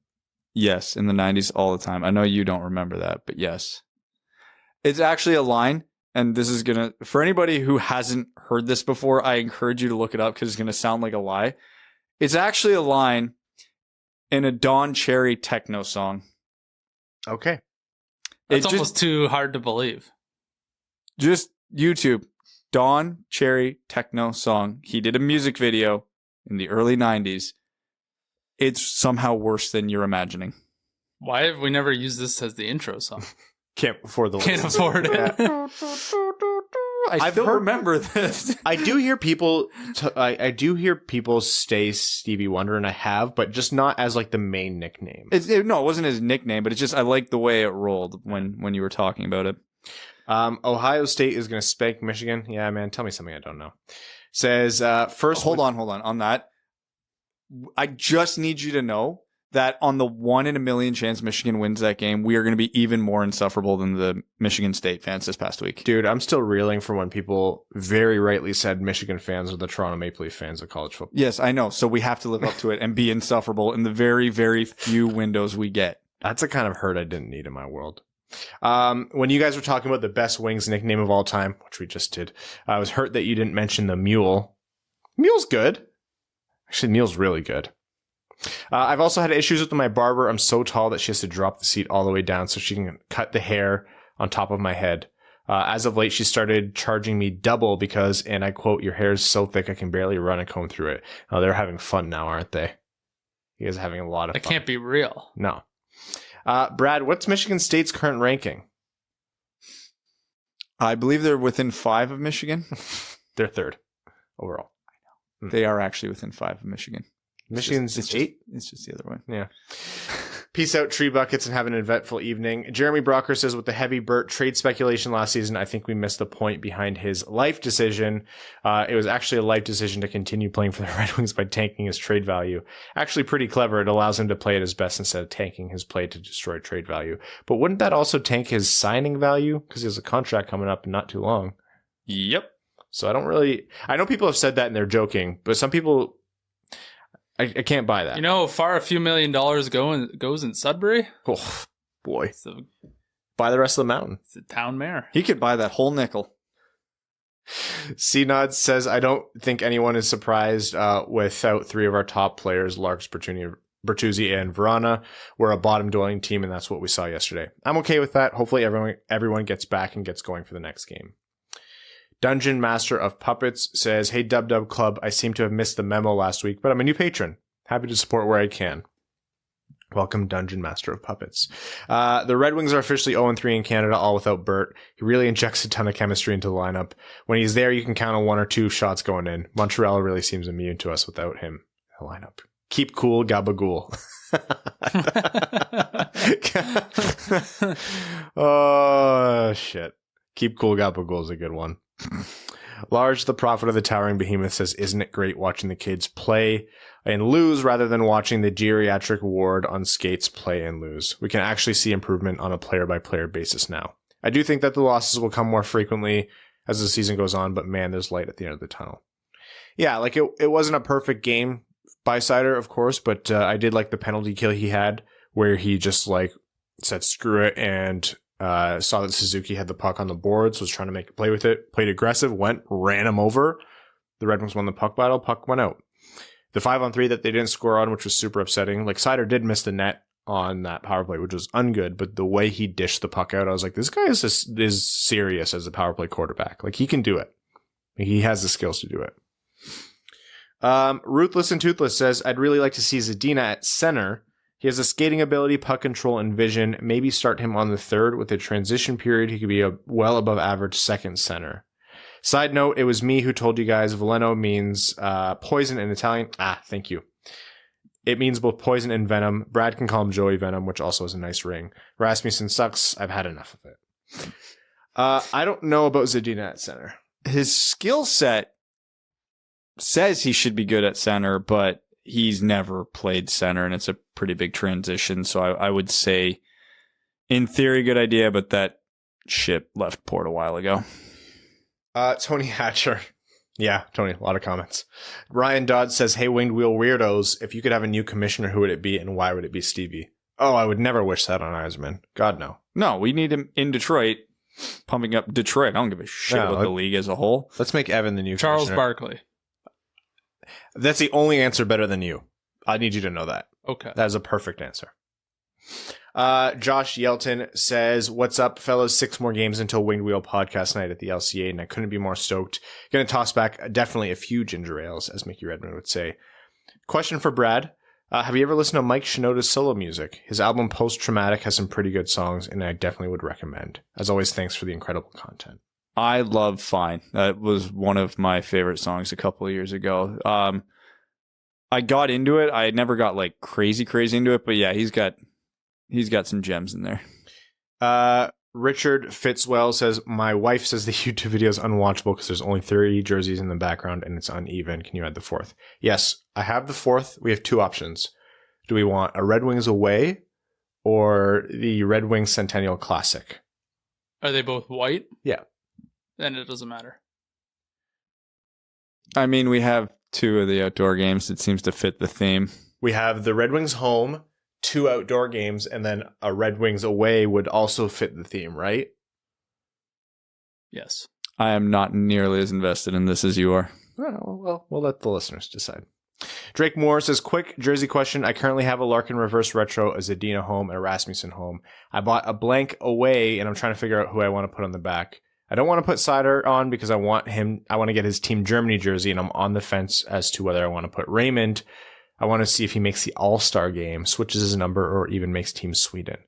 Yes, in the 90s all the time. I know you don't remember that, but yes. It's actually a line, and this is going to... For anybody who hasn't heard this before, I encourage you to look it up because it's going to sound like a lie. It's actually a line in a Don Cherry techno song. Okay. It's almost too hard to believe. Just YouTube. Don Cherry techno song. He did a music video in the early 90s. It's somehow worse than you're imagining. Why have we never used this as the intro song? Can't afford it. Yeah. I still remember this. I do hear people. I do hear people say Stevie Wonder, and I have, but just not as like the main nickname. No, it wasn't his nickname, but it's just I like the way it rolled when you were talking about it. Ohio State is going to spank Michigan. Yeah, man, tell me something I don't know. Says first. Hold on. On that, I just need you to know that on the 1 in a million chance Michigan wins that game, we are going to be even more insufferable than the Michigan State fans this past week. Dude, I'm still reeling from when people very rightly said Michigan fans are the Toronto Maple Leaf fans of college football. Yes, I know. So we have to live up to it and be insufferable in the very, very few windows we get. That's a kind of hurt I didn't need in my world. When you guys were talking about the best Wings nickname of all time, which we just did, I was hurt that you didn't mention the Mule. Mule's good. Actually, Mule's really good. I've also had issues with my barber. I'm so tall that she has to drop the seat all the way down so she can cut the hair on top of my head. As of late, she started charging me double because, and I quote, "Your hair is so thick I can barely run a comb through it." Oh, they're having fun now, aren't they? You guys are having a lot of fun. That can't be real. No. Brad, what's Michigan State's current ranking? I believe they're within 5 of Michigan. They're 3rd overall. I know. They are actually within 5 of Michigan. Michigan's 8? It's just the other one. Yeah. Peace out, Tree Buckets, and have an eventful evening. Jeremy Brocker says, with the heavy Burt trade speculation last season, I think we missed the point behind his life decision. It was actually a life decision to continue playing for the Red Wings by tanking his trade value. Actually pretty clever. It allows him to play at his best instead of tanking his play to destroy trade value. But wouldn't that also tank his signing value? Because he has a contract coming up in not too long. Yep. So I know people have said that and they're joking, but some people... I can't buy that. You know how far a few $1 million goes in Sudbury? Oh, boy. Buy the rest of the mountain. It's the town mayor. He could buy that whole nickel. C-Nod says, I don't think anyone is surprised without 3 of our top players, Larkin, Bertuzzi, and Verana. We're a bottom-dwelling team, and that's what we saw yesterday. I'm okay with that. Hopefully everyone gets back and gets going for the next game. Dungeon Master of Puppets says, hey, Dub Club, I seem to have missed the memo last week, but I'm a new patron. Happy to support where I can. Welcome, Dungeon Master of Puppets. The Red Wings are officially 0-3 in Canada, all without Burt. He really injects a ton of chemistry into the lineup. When he's there, you can count on 1 or 2 shots going in. Montreal really seems immune to us without him in the lineup. Keep cool, Gabagool. Oh, shit. Keep cool, Gabagool is a good one. Large, the prophet of the towering behemoth, says, isn't it great watching the kids play and lose rather than watching the geriatric ward on skates play and lose? We can actually see improvement on a player-by-player basis now. I do think that the losses will come more frequently as the season goes on, but man, there's light at the end of the tunnel. Yeah, like it wasn't a perfect game by Seider, of course, but I did like the penalty kill he had where he just like said screw it and saw that Suzuki had the puck on the boards, was trying to make a play with it, played aggressive, ran him over. The Red Wings won the puck battle, puck went out. The 5-on-3 that they didn't score on, which was super upsetting. Like Seider did miss the net on that power play, which was ungood, but the way he dished the puck out, I was like, this guy is serious as a power play quarterback. Like he can do it. He has the skills to do it. Ruthless and Toothless says, I'd really like to see Zadina at center. He has a skating ability, puck control, and vision. Maybe start him on the 3rd. With a transition period, he could be a well above average 2nd center. Side note, it was me who told you guys Veleno means poison in Italian. Thank you. It means both poison and venom. Brad can call him Joey Venom, which also has a nice ring. Rasmussen sucks. I've had enough of it. I don't know about Zadina at center. His skill set says he should be good at center, but he's never played center, and it's a pretty big transition. So I would say, in theory, good idea, but that ship left port a while ago. Tony Hatcher. Yeah, Tony, a lot of comments. Ryan Dodd says, hey, Winged Wheel Weirdos, if you could have a new commissioner, who would it be, and why would it be Stevie? Oh, I would never wish that on Yzerman. God, no. No, we need him in Detroit, pumping up Detroit. I don't give a shit about the league as a whole. Let's make Evan the new Charles commissioner. Barkley. That's the only answer better than you. I need you to know that. Okay. That is a perfect answer. Josh Yelton says, what's up, fellas? 6 more games until Winged Wheel podcast night at the LCA, and I couldn't be more stoked. Going to toss back definitely a few ginger ales, as Mickey Redmond would say. Question for Brad. Have you ever listened to Mike Shinoda's solo music? His album Post Traumatic has some pretty good songs, and I definitely would recommend. As always, thanks for the incredible content. I love Fine. That was one of my favorite songs a couple of years ago. I got into it. I never got like crazy into it, but yeah, he's got some gems in there. Richard Fitzwell says, my wife says the YouTube video is unwatchable because there's only 30 jerseys in the background and it's uneven. Can you add the 4th? Yes, I have the 4th. We have 2 options. Do we want a Red Wings away or the Red Wings Centennial Classic? Are they both white? Yeah. Then it doesn't matter. I mean, we have 2 of the outdoor games. It seems to fit the theme. We have the Red Wings home, 2 outdoor games, and then a Red Wings away would also fit the theme, right? Yes. I am not nearly as invested in this as you are. Well, we'll let the listeners decide. Drake Moore says, quick jersey question. I currently have a Larkin reverse retro, a Zadina home, and a Rasmussen home. I bought a blank away, and I'm trying to figure out who I want to put on the back. I don't want to put Seider on because I want to get his Team Germany jersey, and I'm on the fence as to whether I want to put Raymond. I want to see if he makes the All-Star game, switches his number, or even makes Team Sweden.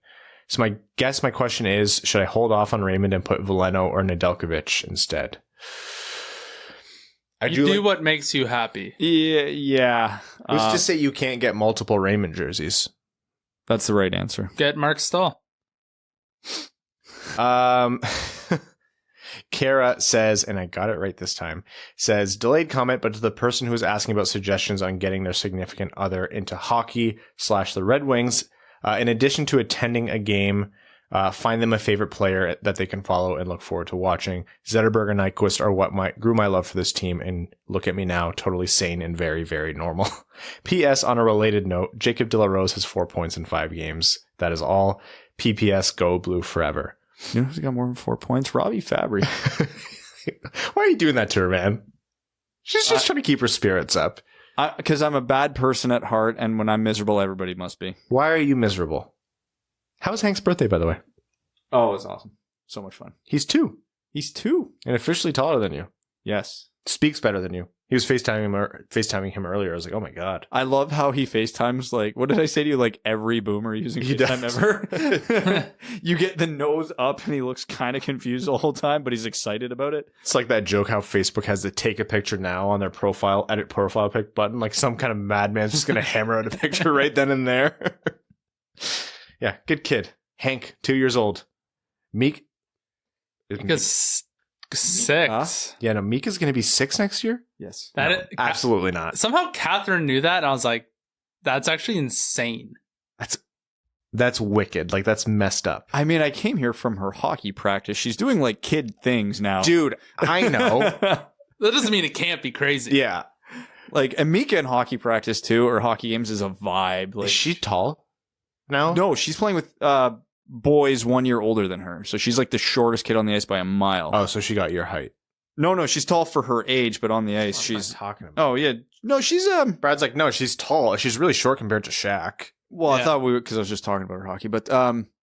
So my question is, should I hold off on Raymond and put Veleno or Nedeljkovic instead? You do what makes you happy. Yeah. Let's just say you can't get multiple Raymond jerseys. That's the right answer. Get Mark Stahl. Kara says, and I got it right this time, says, delayed comment, but to the person who was asking about suggestions on getting their significant other into hockey / the Red Wings, in addition to attending a game, find them a favorite player that they can follow and look forward to watching. Zetterberg and Nyquist are what grew my love for this team, and look at me now, totally sane and very, very normal. P.S. On a related note, Jacob De La Rose has 4 points in 5 games. That is all. P.P.S. Go Blue forever. You know who's got more than 4 points? Robbie Fabry. Why are you doing that to her, man? She's just trying to keep her spirits up. Because I'm a bad person at heart, and when I'm miserable, everybody must be. Why are you miserable? How was Hank's birthday, by the way? Oh, it was awesome. So much fun. He's 2. He's 2. And officially taller than you. Yes. Speaks better than you. He was FaceTiming him earlier. I was like, oh my God. I love how he FaceTimes, like, what did I say to you? Like every boomer using FaceTime ever. You get the nose up and he looks kind of confused the whole time, but he's excited about it. It's like that joke how Facebook has the take a picture now on their edit profile pic button. Like some kind of madman's just going to hammer out a picture right then and there. Yeah, good kid. Hank, 2 years old. Meek. Because 6. Huh? Yeah, no, Mika's going to be 6 next year? Yes. Absolutely not. Somehow Catherine knew that, and I was like, that's actually insane. That's wicked. Like, that's messed up. I mean, I came here from her hockey practice. She's doing, like, kid things now. Dude, I know. That doesn't mean it can't be crazy. Yeah. Like, and Mika in hockey practice, too, or hockey games is a vibe. Like, is she tall now? No, she's playing with boys 1 year older than her. So she's, like, the shortest kid on the ice by a mile. Oh, so she got your height. No, she's tall for her age, but on the ice, she's talking about. Oh, yeah. No, she's Brad's like, no, she's tall. She's really short compared to Shaq. Well, yeah. I thought because I was just talking about her hockey, but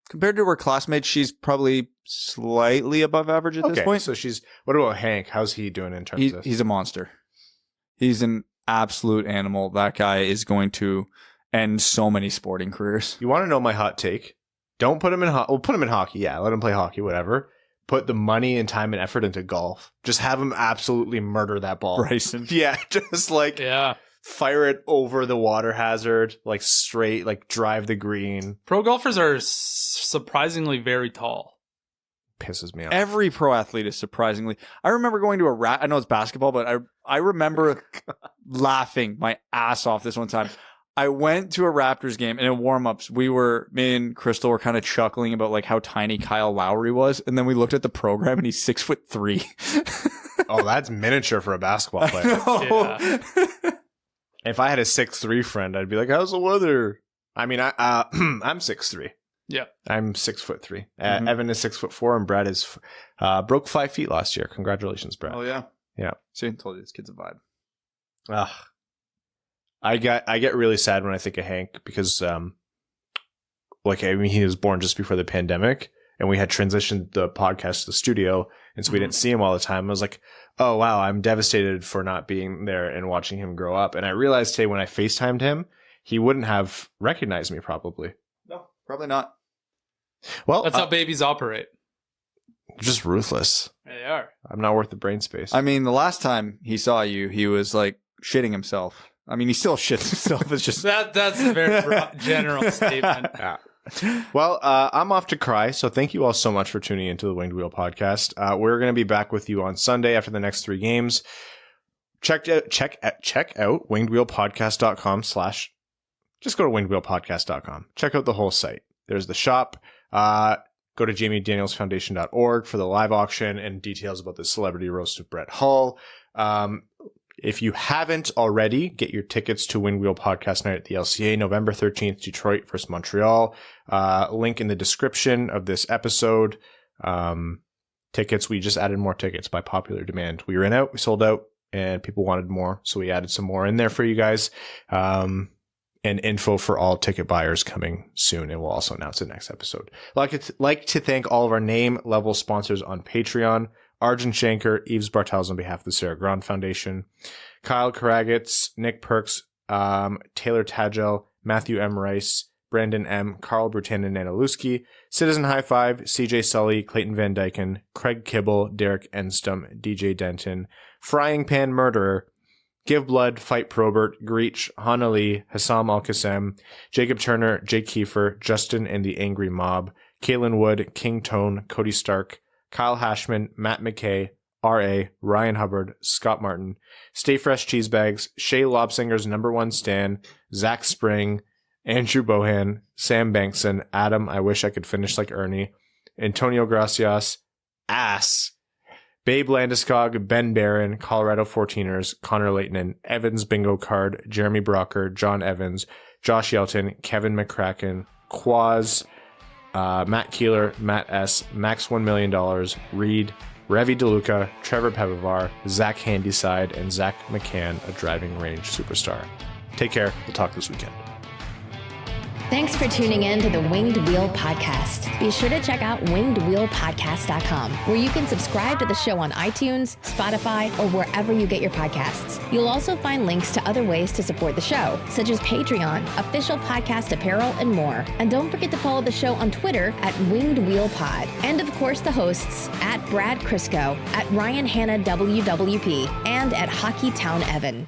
compared to her classmates, she's probably slightly above average at this point. So what about Hank? How's he doing in terms of? He's a monster. He's an absolute animal. That guy is going to end so many sporting careers. You want to know my hot take? Don't put him in hockey. Well, put him in hockey. Yeah, let him play hockey, whatever. Put the money and time and effort into golf. Just have him absolutely murder that ball. Bryson. Yeah, just like fire it over the water hazard, like straight, like drive the green. Pro golfers are surprisingly very tall. Pisses me off. Every pro athlete is surprisingly. I remember going to I know it's basketball, but I remember laughing my ass off this one time. I went to a Raptors game, and in warm-ups, me and Crystal were kind of chuckling about like how tiny Kyle Lowry was, and then we looked at the program, and he's 6'3". Oh, that's miniature for a basketball player. Yeah. If I had a 6'3" friend, I'd be like, "How's the weather?" I mean, I'm 6'3". Yeah, I'm 6'3". Evan is 6'4", and Brad is broke 5 feet last year. Congratulations, Brad. Oh yeah, yeah. See, I told you this kid's a vibe. I get really sad when I think of Hank because like, I mean, he was born just before the pandemic, and we had transitioned the podcast to the studio, and so we didn't see him all the time. I was like, oh wow, I'm devastated for not being there and watching him grow up. And I realized today when I FaceTimed him, he wouldn't have recognized me probably. No, probably not. Well, that's how babies operate. Just ruthless. They are. I'm not worth the brain space. I mean, the last time he saw you, he was like shitting himself. I mean, he still shits himself. It's just that's a very broad, general statement. Yeah. Well, I'm off to cry. So thank you all so much for tuning into the Winged Wheel podcast. We're going to be back with you on Sunday after the next 3 games. Check out wingedwheelpodcast.com / just go to wingedwheelpodcast.com. Check out the whole site. There's the shop. Go to jamiedanielsfoundation.org for the live auction and details about the celebrity roast of Brett Hull. If you haven't already, get your tickets to Winged Wheel Podcast Night at the LCA, November 13th, Detroit versus Montreal. Link in the description of this episode. Tickets, we just added more tickets by popular demand. We ran out, we sold out, and people wanted more, so we added some more in there for you guys. And info for all ticket buyers coming soon, and we'll also announce it next episode. I'd like to thank all of our name level sponsors on Patreon. Arjun Shankar, Yves Bartels on behalf of the Sarah Grand Foundation, Kyle Karagitz, Nick Perks, Taylor Tagel, Matthew M. Rice, Brandon M., Carl Brutan and Nanaluski, Citizen High Five, CJ Sully, Clayton Van Dyken, Craig Kibble, Derek Enstum, DJ Denton, Frying Pan Murderer, Give Blood, Fight Probert, Greach, Han Ali, Hassam Al-Qassem, Jacob Turner, Jake Kiefer, Justin and the Angry Mob, Caitlin Wood, King Tone, Cody Stark, Kyle Hashman, Matt McKay, R.A., Ryan Hubbard, Scott Martin, Stay Fresh Cheesebags, Shay Lobsinger's #1 stan, Zach Spring, Andrew Bohan, Sam Bankson, Adam, I Wish I Could Finish Like Ernie, Antonio Gracias, Ass, Babe Landeskog, Ben Barron, Colorado 14ers, Connor Leighton, Evans Bingo Card, Jeremy Brocker, John Evans, Josh Yelton, Kevin McCracken, Quaz, Matt Keeler, Matt S., Max $1 Million, Reed, Revi DeLuca, Trevor Pevivar, Zach Handyside, and Zach McCann, a driving range superstar. Take care. We'll talk this weekend. Thanks for tuning in to the Winged Wheel Podcast. Be sure to check out wingedwheelpodcast.com, where you can subscribe to the show on iTunes, Spotify, or wherever you get your podcasts. You'll also find links to other ways to support the show, such as Patreon, official podcast apparel, and more. And don't forget to follow the show on Twitter at Winged Wheel Pod. And of course, the hosts at Brad Crisco, at Ryan Hanna WWP, and at Hockey Town Evan.